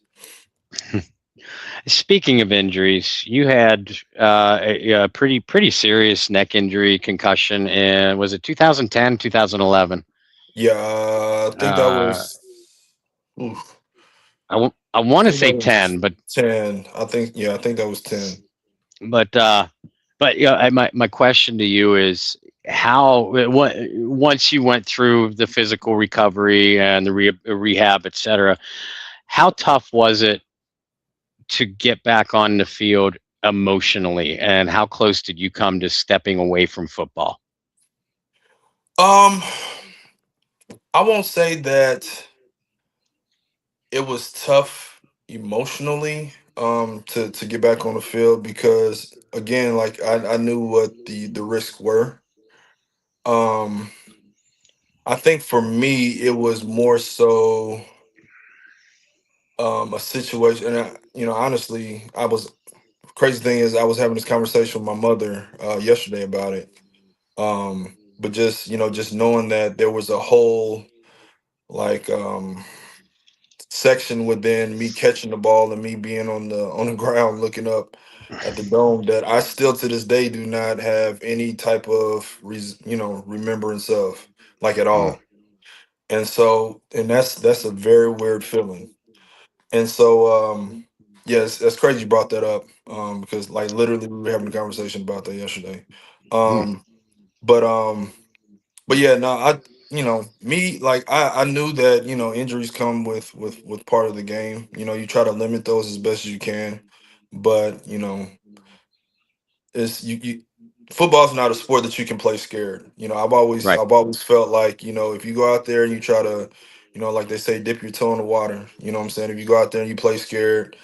Speaking of injuries, you had a pretty serious neck injury, concussion, and was it 2010, 2011? Yeah, I think that Uh, was oof, I I want to think that say was 10, but 10. I think that was 10. but uh, my question to you is once you went through the physical recovery and the rehab, etc., how tough was it to get back on the field emotionally, and how close did you come to stepping away from football? Um, I won't say that it was tough emotionally to get back on the field because again like I knew what the risks were. um I think for me it was more so a situation, and honestly, I was crazy thing is I was having this conversation with my mother yesterday about it. But just knowing that there was a whole like section within me catching the ball and me being on the ground looking up at the dome that I still to this day do not have any type of remembrance of, like, at Mm. all. And that's a very weird feeling. And so yes, that's crazy you brought that up, because like literally we were having a conversation about that yesterday. Mm. um but um but yeah, no, me, like I knew that injuries come with part of the game. You try to limit those as best as you can, but it's you football's not a sport that you can play scared. Right. I've always felt like, if you go out there and you try to, like they say, dip your toe in the water. You know what I'm saying? If you go out there and you play scared,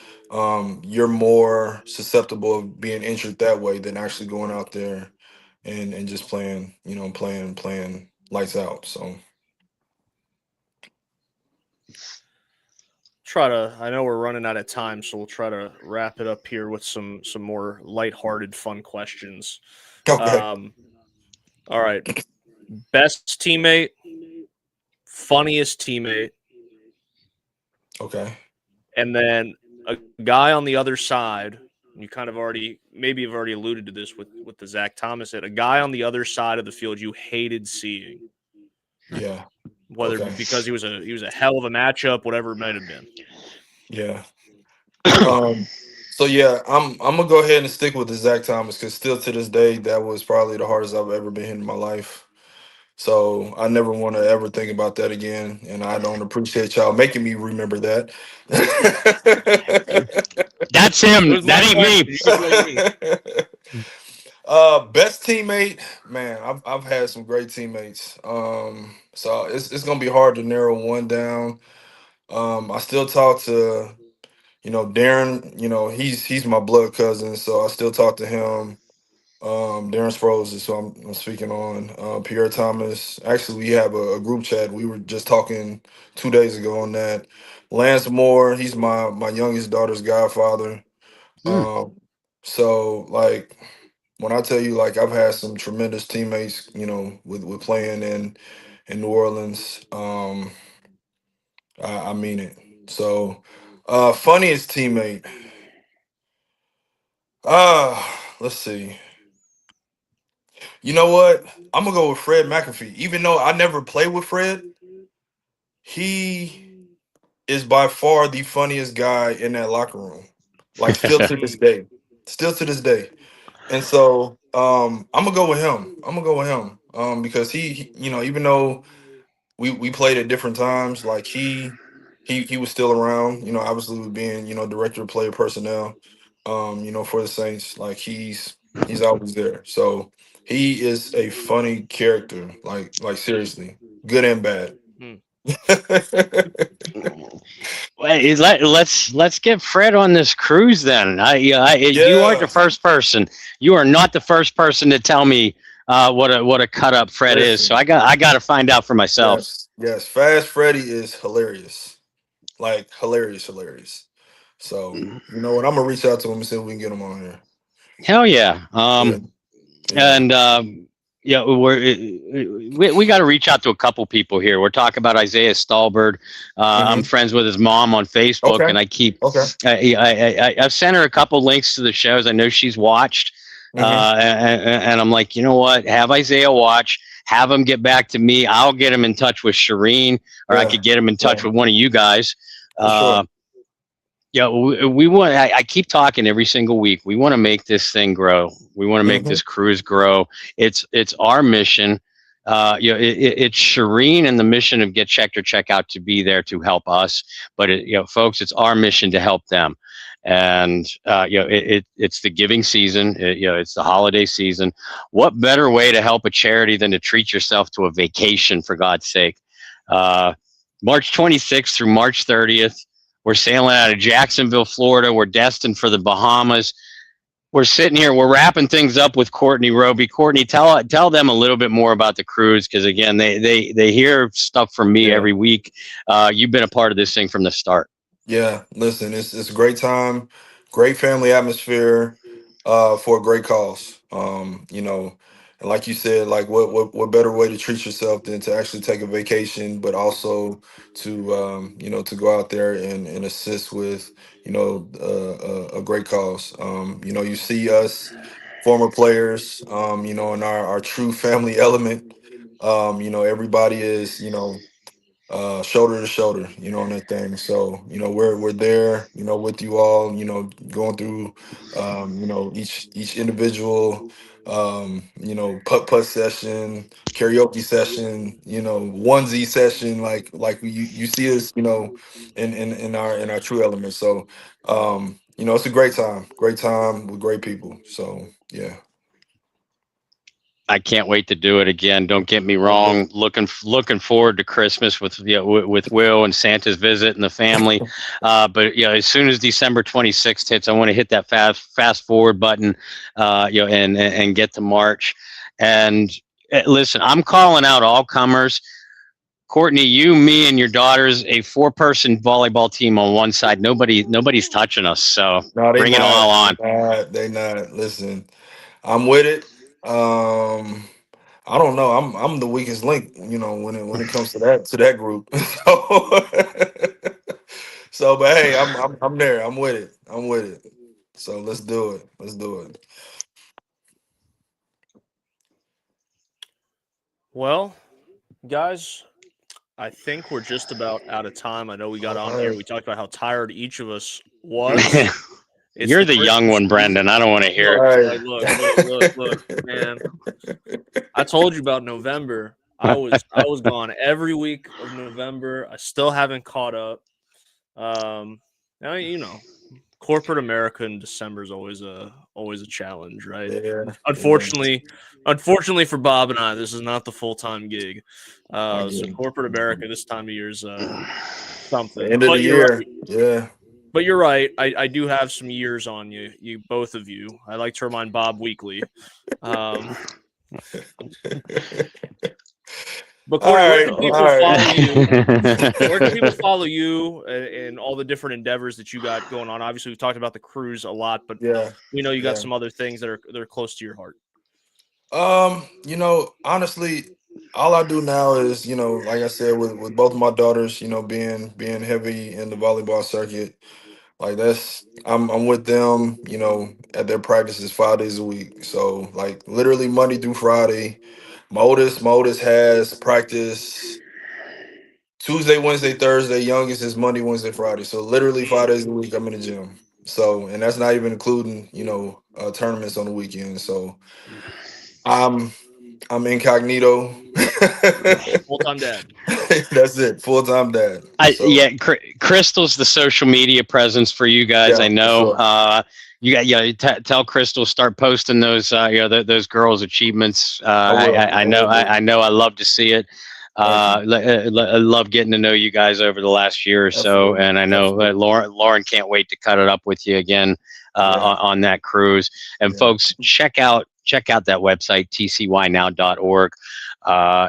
you're more susceptible of being injured that way than actually going out there and just playing, playing lights out. So I know we're running out of time, so we'll try to wrap it up here with some more lighthearted, fun questions. okay. All right. Best teammate, funniest teammate, Okay. and then a guy on the other side you kind of maybe have already alluded to this with the Zach Thomas hit, a guy on the other side of the field you hated seeing. Yeah. Whether Okay. because he was a hell of a matchup, whatever it might have been. Yeah. So yeah, I'm gonna go ahead and stick with the Zach Thomas because still to this day that was probably the hardest I've ever been hit in my life. So I never want to ever think about that again, and I don't appreciate y'all making me remember that. That's It him. was my That ain't question. me. You can blame me. Best teammate, man. I've had some great teammates. So it's gonna be hard to narrow one down. I still talk to Darren. He's my blood cousin, so I still talk to him. Darren Sproles is who I'm speaking on. Pierre Thomas. Actually, we have a group chat. We were just talking 2 days ago on that. Lance Moore. He's my youngest daughter's godfather. Hmm. Um, so like when I tell you like I've had some tremendous teammates, with playing in New Orleans. I mean it. So funniest teammate. Let's see. You know what? I'm gonna go with Fred McAfee. Even though I never played with Fred, he is by far the funniest guy in that locker room. Like still to this day. Still to this day. And so I'm gonna go with him. I'm gonna go with him. Because even though we played at different times, like he was still around, obviously with being, director of player personnel, for the Saints, like he's always there. So he is a funny character, like seriously, good and bad. Hmm. Wait, let's get Fred on this cruise then. You aren't the Yeah. first person. You are not the first person to tell me what a cut up Fred is. So Listen. I got to find out for myself. Yes. Fast Freddy is hilarious. Like hilarious, hilarious. So, you know what? I'm gonna reach out to him and see if we can get him on here. Hell yeah. Yeah. Yeah. And yeah, we got to reach out to a couple people here. We're talking about Isaiah Stallbird. I'm Hmm. friends with his mom on Facebook, Okay. and I keep Okay. I've sent her a couple links to the shows. I know she's watched, Hmm. and I'm like, you know what? Have Isaiah watch. Have him get back to me. I'll get him in touch with Shireen, or I Yeah. could get him in Yeah. touch with one of you guys. For sure. Yeah, we want. I keep talking every single week. We want to make this thing grow. We want to make Hmm. this cruise grow. It's our mission. It's Shireen and the mission of Get Checked or Check Out to be there to help us. But folks, it's our mission to help them. And it's the giving season. It's the holiday season. What better way to help a charity than to treat yourself to a vacation, for God's sake? Uh, March 26th through March 30th. We're sailing out of Jacksonville, Florida. We're destined for the Bahamas. We're sitting here. We're wrapping things up with Courtney Roby. Courtney, tell them a little bit more about the cruise, because again, they hear stuff from me Yeah. every week. You've been a part of this thing from the start. Yeah. Listen, it's a great time, great family atmosphere, for a great cause. And like you said, like what better way to treat yourself than to actually take a vacation, but also to go out there and assist with, a great cause. You see us former players, in our true family element. Everybody is, shoulder to shoulder, on that thing. So, we're there, with you all, going through, each individual, putt session, karaoke session, onesie session, like you see us, in our true element. So, it's a great time with great people. So, yeah. I can't wait to do it again. Don't get me Me wrong. Looking forward to Christmas with with Will and Santa's visit and the family. But as soon as December 26th hits, I want to hit that fast forward button. And get to March. And listen, I'm calling out all comers. Courtney, you, me, and your daughter's a 4-person volleyball team on one side. Nobody's touching us. So No, they bring it not. all They on. not. They not. Listen, I'm with it. I don't know. I'm the weakest link, when it comes to that group. So, but hey, I'm there. I'm with it. I'm with it. So let's do it. Let's do it. Well, guys, I think we're just about out of time. I know we got on here. We talked about how tired each of us was. It's You're the young Christmas one, Brendan. I don't want to hear it. Look, man. I told you about November. I was gone every week of November. I still haven't caught up. Now corporate America in December is always a challenge, right? Yeah. Unfortunately for Bob and I, this is not the full-time gig. So it. corporate America this time of year is something. End of the year. Yeah. But you're right. I do have some years on you both of you. I like to remind Bob weekly. But Corey, where can people follow you? Where can people follow you and all the different endeavors that you got going on? Obviously, we've talked about the cruise a lot, but we know you got some other things that are close to your heart. Honestly, all I do now is, like I said, with both my daughters, being heavy in the volleyball circuit, like I'm with them, at their practices 5 days a week. So like literally Monday through Friday. My oldest has practice Tuesday, Wednesday, Thursday. Youngest is Monday, Wednesday, Friday. So literally 5 days a week I'm in the gym. So, and that's not even including, tournaments on the weekend. So I'm incognito. Full-time dad. That's it. Full-time dad. Crystal's the social media presence for you guys. I know. Sure. Tell Crystal, start posting those those girls' achievements. I know. I love to see it. I love getting to know you guys over the last year or so, and I know Lauren can't wait to cut it up with you again on that cruise. And folks, check out that website, tcynow.org.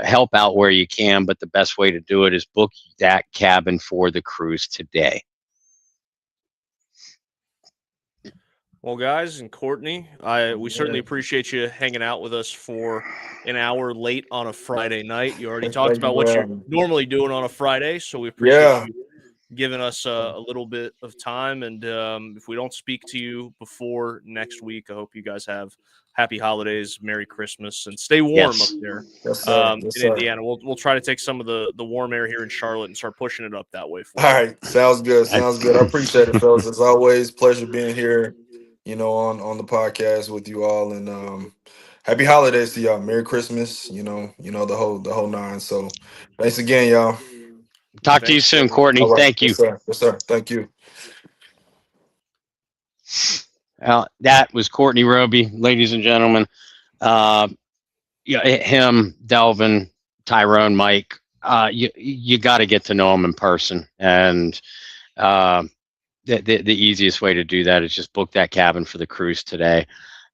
Help out where you can, but the best way to do it is book that cabin for the cruise today. Well, guys, and Courtney, we certainly appreciate you hanging out with us for an hour late on a Friday night. You already talked about what you're normally doing on a Friday, so we appreciate you giving us a little bit of time. And if we don't speak to you before next week, I hope you guys have happy holidays, Merry Christmas, and stay warm up there in Indiana. We'll try to take some of the warm air here in Charlotte and start pushing it up that way for you. All right. Sounds good. I appreciate it, fellas. As always, pleasure being here, on the podcast with you all. And happy holidays to y'all. Merry Christmas, the whole nine. So thanks again, y'all. Talk to you soon, Courtney. Right. Thank you. Yes, sir. Thank you. That was Courtney Roby, ladies and gentlemen. Him, Delvin, Tyrone, Mike. You got to get to know them in person, and the easiest way to do that is just book that cabin for the cruise today.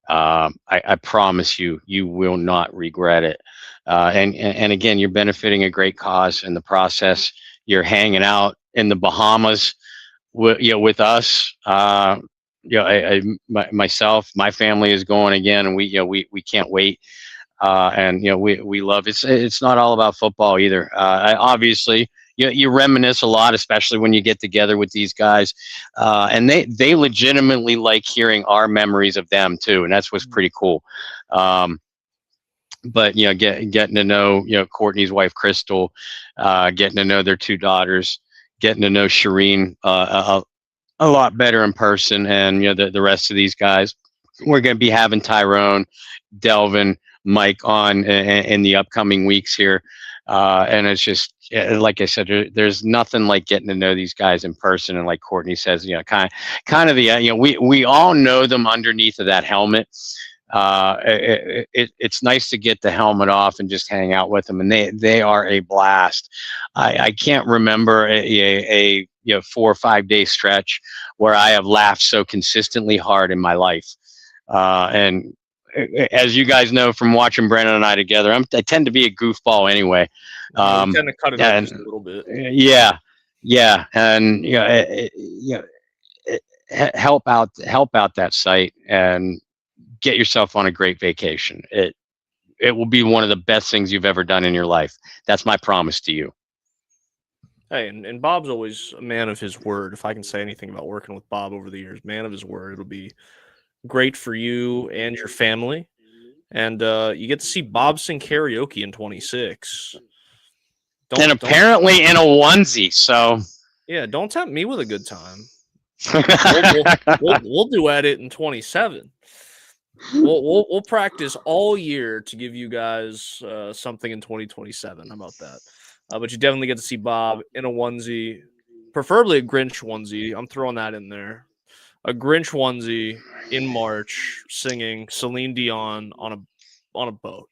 I promise you will not regret it. And again, you're benefiting a great cause in the process. You're hanging out in the Bahamas with us. Myself, my family is going again, and we can't wait. And we love it. It's not all about football either. Obviously, you reminisce a lot, especially when you get together with these guys, and they legitimately like hearing our memories of them too, and that's what's pretty cool. But getting to know Courtney's wife Crystal, getting to know their two daughters, getting to know Shireen a lot better in person, and the rest of these guys. We're going to be having Tyrone, Delvin, Mike on in the upcoming weeks here, and it's just like I said, there's nothing like getting to know these guys in person. And like Courtney says, kind of the we all know them underneath of that helmet. It's nice to get the helmet off and just hang out with them, and they are a blast. I can't remember a 4 or 5 day stretch where I have laughed so consistently hard in my life. And as you guys know from watching Brendan and I together, I tend to be a goofball anyway. We tend to cut it up just a little bit. Yeah, and help out that site and get yourself on a great vacation. It will be one of the best things you've ever done in your life. That's my promise to you. Hey, and Bob's always a man of his word. If I can say anything about working with Bob over the years, man of his word. It'll be great for you and your family. And you get to see Bob sing karaoke in 26. And apparently in a onesie, so don't tempt me with a good time. We'll duet it in 27. We'll practice all year to give you guys something in 2027. How about that? But you definitely get to see Bob in a onesie, preferably a Grinch onesie. I'm throwing that in there. A Grinch onesie in March, singing Celine Dion on a boat.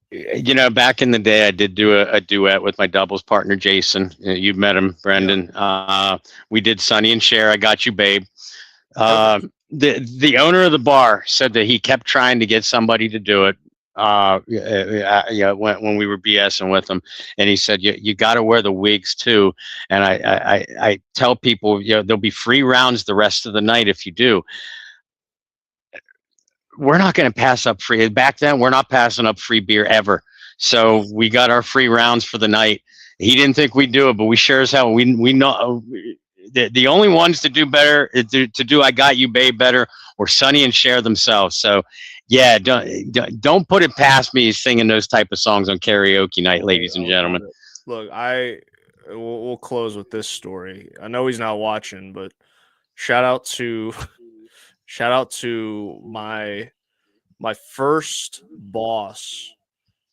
You know, back in the day, I did do a duet with my doubles partner, Jason. You've met him, Brendan. Yeah. We did Sonny and Cher, I Got You, Babe. The owner of the bar said that he kept trying to get somebody to do it. When we were BSing with him, and he said, you got to wear the wigs too. And I tell people, there'll be free rounds the rest of the night if you do. We're not going to pass up free. Back then, we're not passing up free beer ever. So we got our free rounds for the night. He didn't think we'd do it, but we sure as hell, we know the only ones to do better, to do I Got You, Babe better, were Sonny and Cher themselves. So yeah, don't put it past me singing those type of songs on karaoke night, ladies and gentlemen. Look, we'll close with this story. I know he's not watching, but shout out to my first boss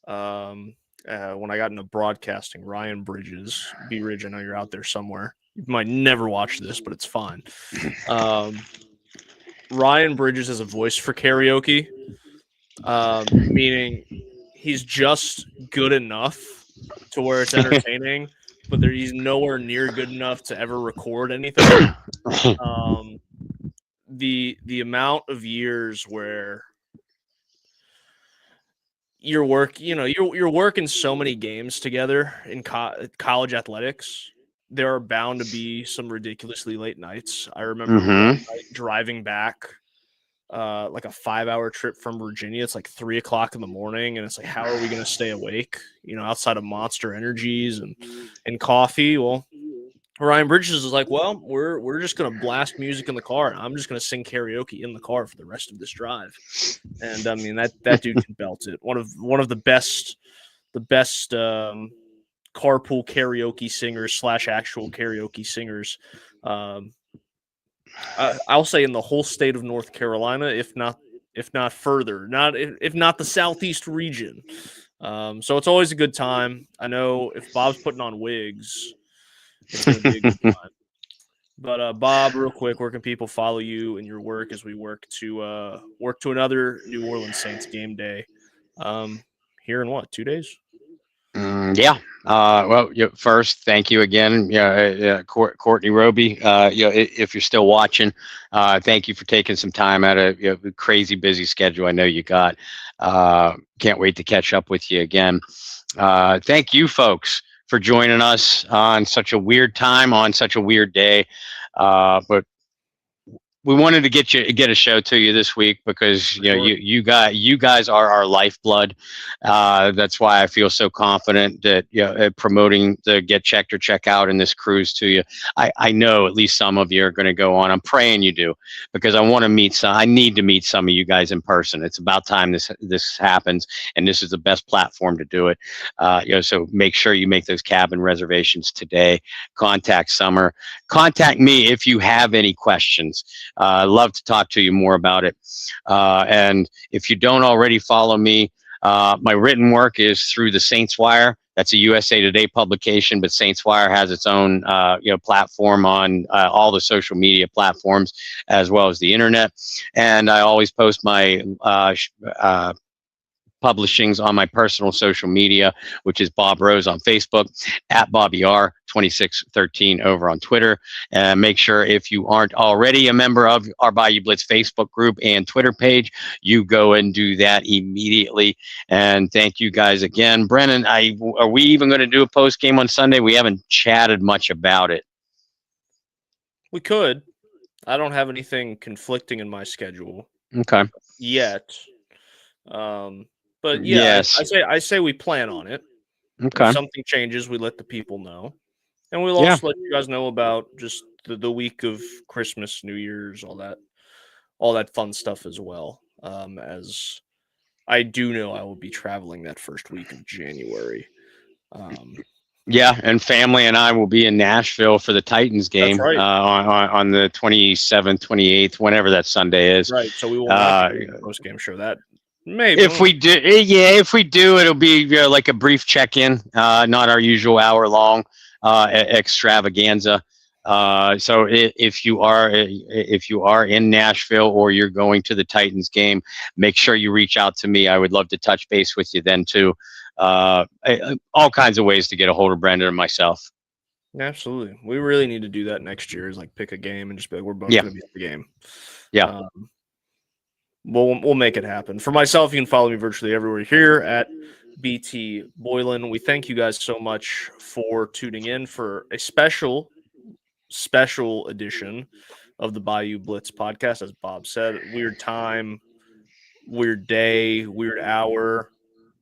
when I got into broadcasting, Ryan Bridges. B Ridge, I know you're out there somewhere. You might never watch this, but it's fine. Ryan Bridges has a voice for karaoke, meaning he's just good enough to where it's entertaining, but he's nowhere near good enough to ever record anything. The amount of years where you're working so many games together in college athletics, there are bound to be some ridiculously late nights. I remember driving back like a 5-hour trip from Virginia. It's like 3:00 in the morning, and it's like, how are we going to stay awake? Outside of Monster Energies and coffee. Well, Ryan Bridges is like, well, we're just going to blast music in the car, and I'm just going to sing karaoke in the car for the rest of this drive. And I mean, that dude can belt it. One of the best carpool karaoke singers / actual karaoke singers. I'll say in the whole state of North Carolina, if not further, if not the Southeast region. So it's always a good time. I know if Bob's putting on wigs, it's going to be a good time. But Bob, real quick, where can people follow you and your work as we work to another New Orleans Saints game day? Here in 2 days? Yeah. Well, first, thank you again, Courtney Roby. If you're still watching, thank you for taking some time out of a crazy busy schedule. I know you got. Can't wait to catch up with you again. Thank you, folks, for joining us on such a weird time, on such a weird day. But we wanted to get a show to you this week because you guys are our lifeblood. That's why I feel so confident that promoting the Get Checked or Check Out in this cruise to you. I know at least some of you are going to go on. I'm praying you do, because I want to meet some. I need to meet some of you guys in person. It's about time this happens, and this is the best platform to do it. So make sure you make those cabin reservations today. Contact Summer. Contact me if you have any questions. I'd love to talk to you more about it. And if you don't already follow me, my written work is through the Saints Wire. That's a USA Today publication, but Saints Wire has its own platform on all the social media platforms as well as the internet. And I always post my publishings on my personal social media, which is Bob Rose on Facebook, at Bobby R 2613 over on Twitter. And make sure, if you aren't already a member of our Bayou Blitz Facebook group and Twitter page, you go and do that immediately. And thank you guys again. Brennan, are we even going to do a post game on Sunday? We haven't chatted much about it. We could. I don't have anything conflicting in my schedule. Okay. Yet. But yeah, yes. I say we plan on it. Okay. If something changes, we let the people know. And we'll also let you guys know about just the week of Christmas, New Year's, all that fun stuff as well. As I do know I will be traveling that first week of January. Yeah, and family and I will be in Nashville for the Titans game. That's right. On the 27th, 28th, whenever that Sunday is. Right. So we will not be doing a post-game show. That maybe. If we do, it'll be like a brief check-in, not our usual hour-long extravaganza. So if you are in Nashville or you're going to the Titans game, make sure you reach out to me. I would love to touch base with you then too. All kinds of ways to get a hold of Brendan and myself. Absolutely. We really need to do that next year, is like pick a game and just be like, we're both going to be at the game. Yeah. We'll make it happen. For myself, you can follow me virtually everywhere here at BT Boylan. We thank you guys so much for tuning in for a special edition of the Bayou Blitz podcast. As Bob said, weird time, weird day, weird hour.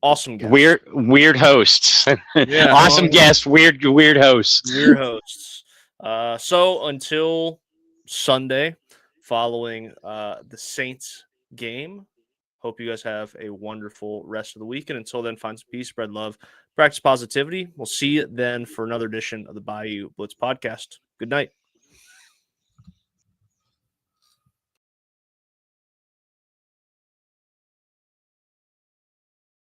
Awesome guests. Weird hosts. Yeah. Awesome guests. Weird hosts. Weird hosts. So until Sunday, following the Saints game, hope you guys have a wonderful rest of the week. And until then, find some peace, spread love, practice positivity. We'll see you then for another edition of the Bayou Blitz podcast. Good night.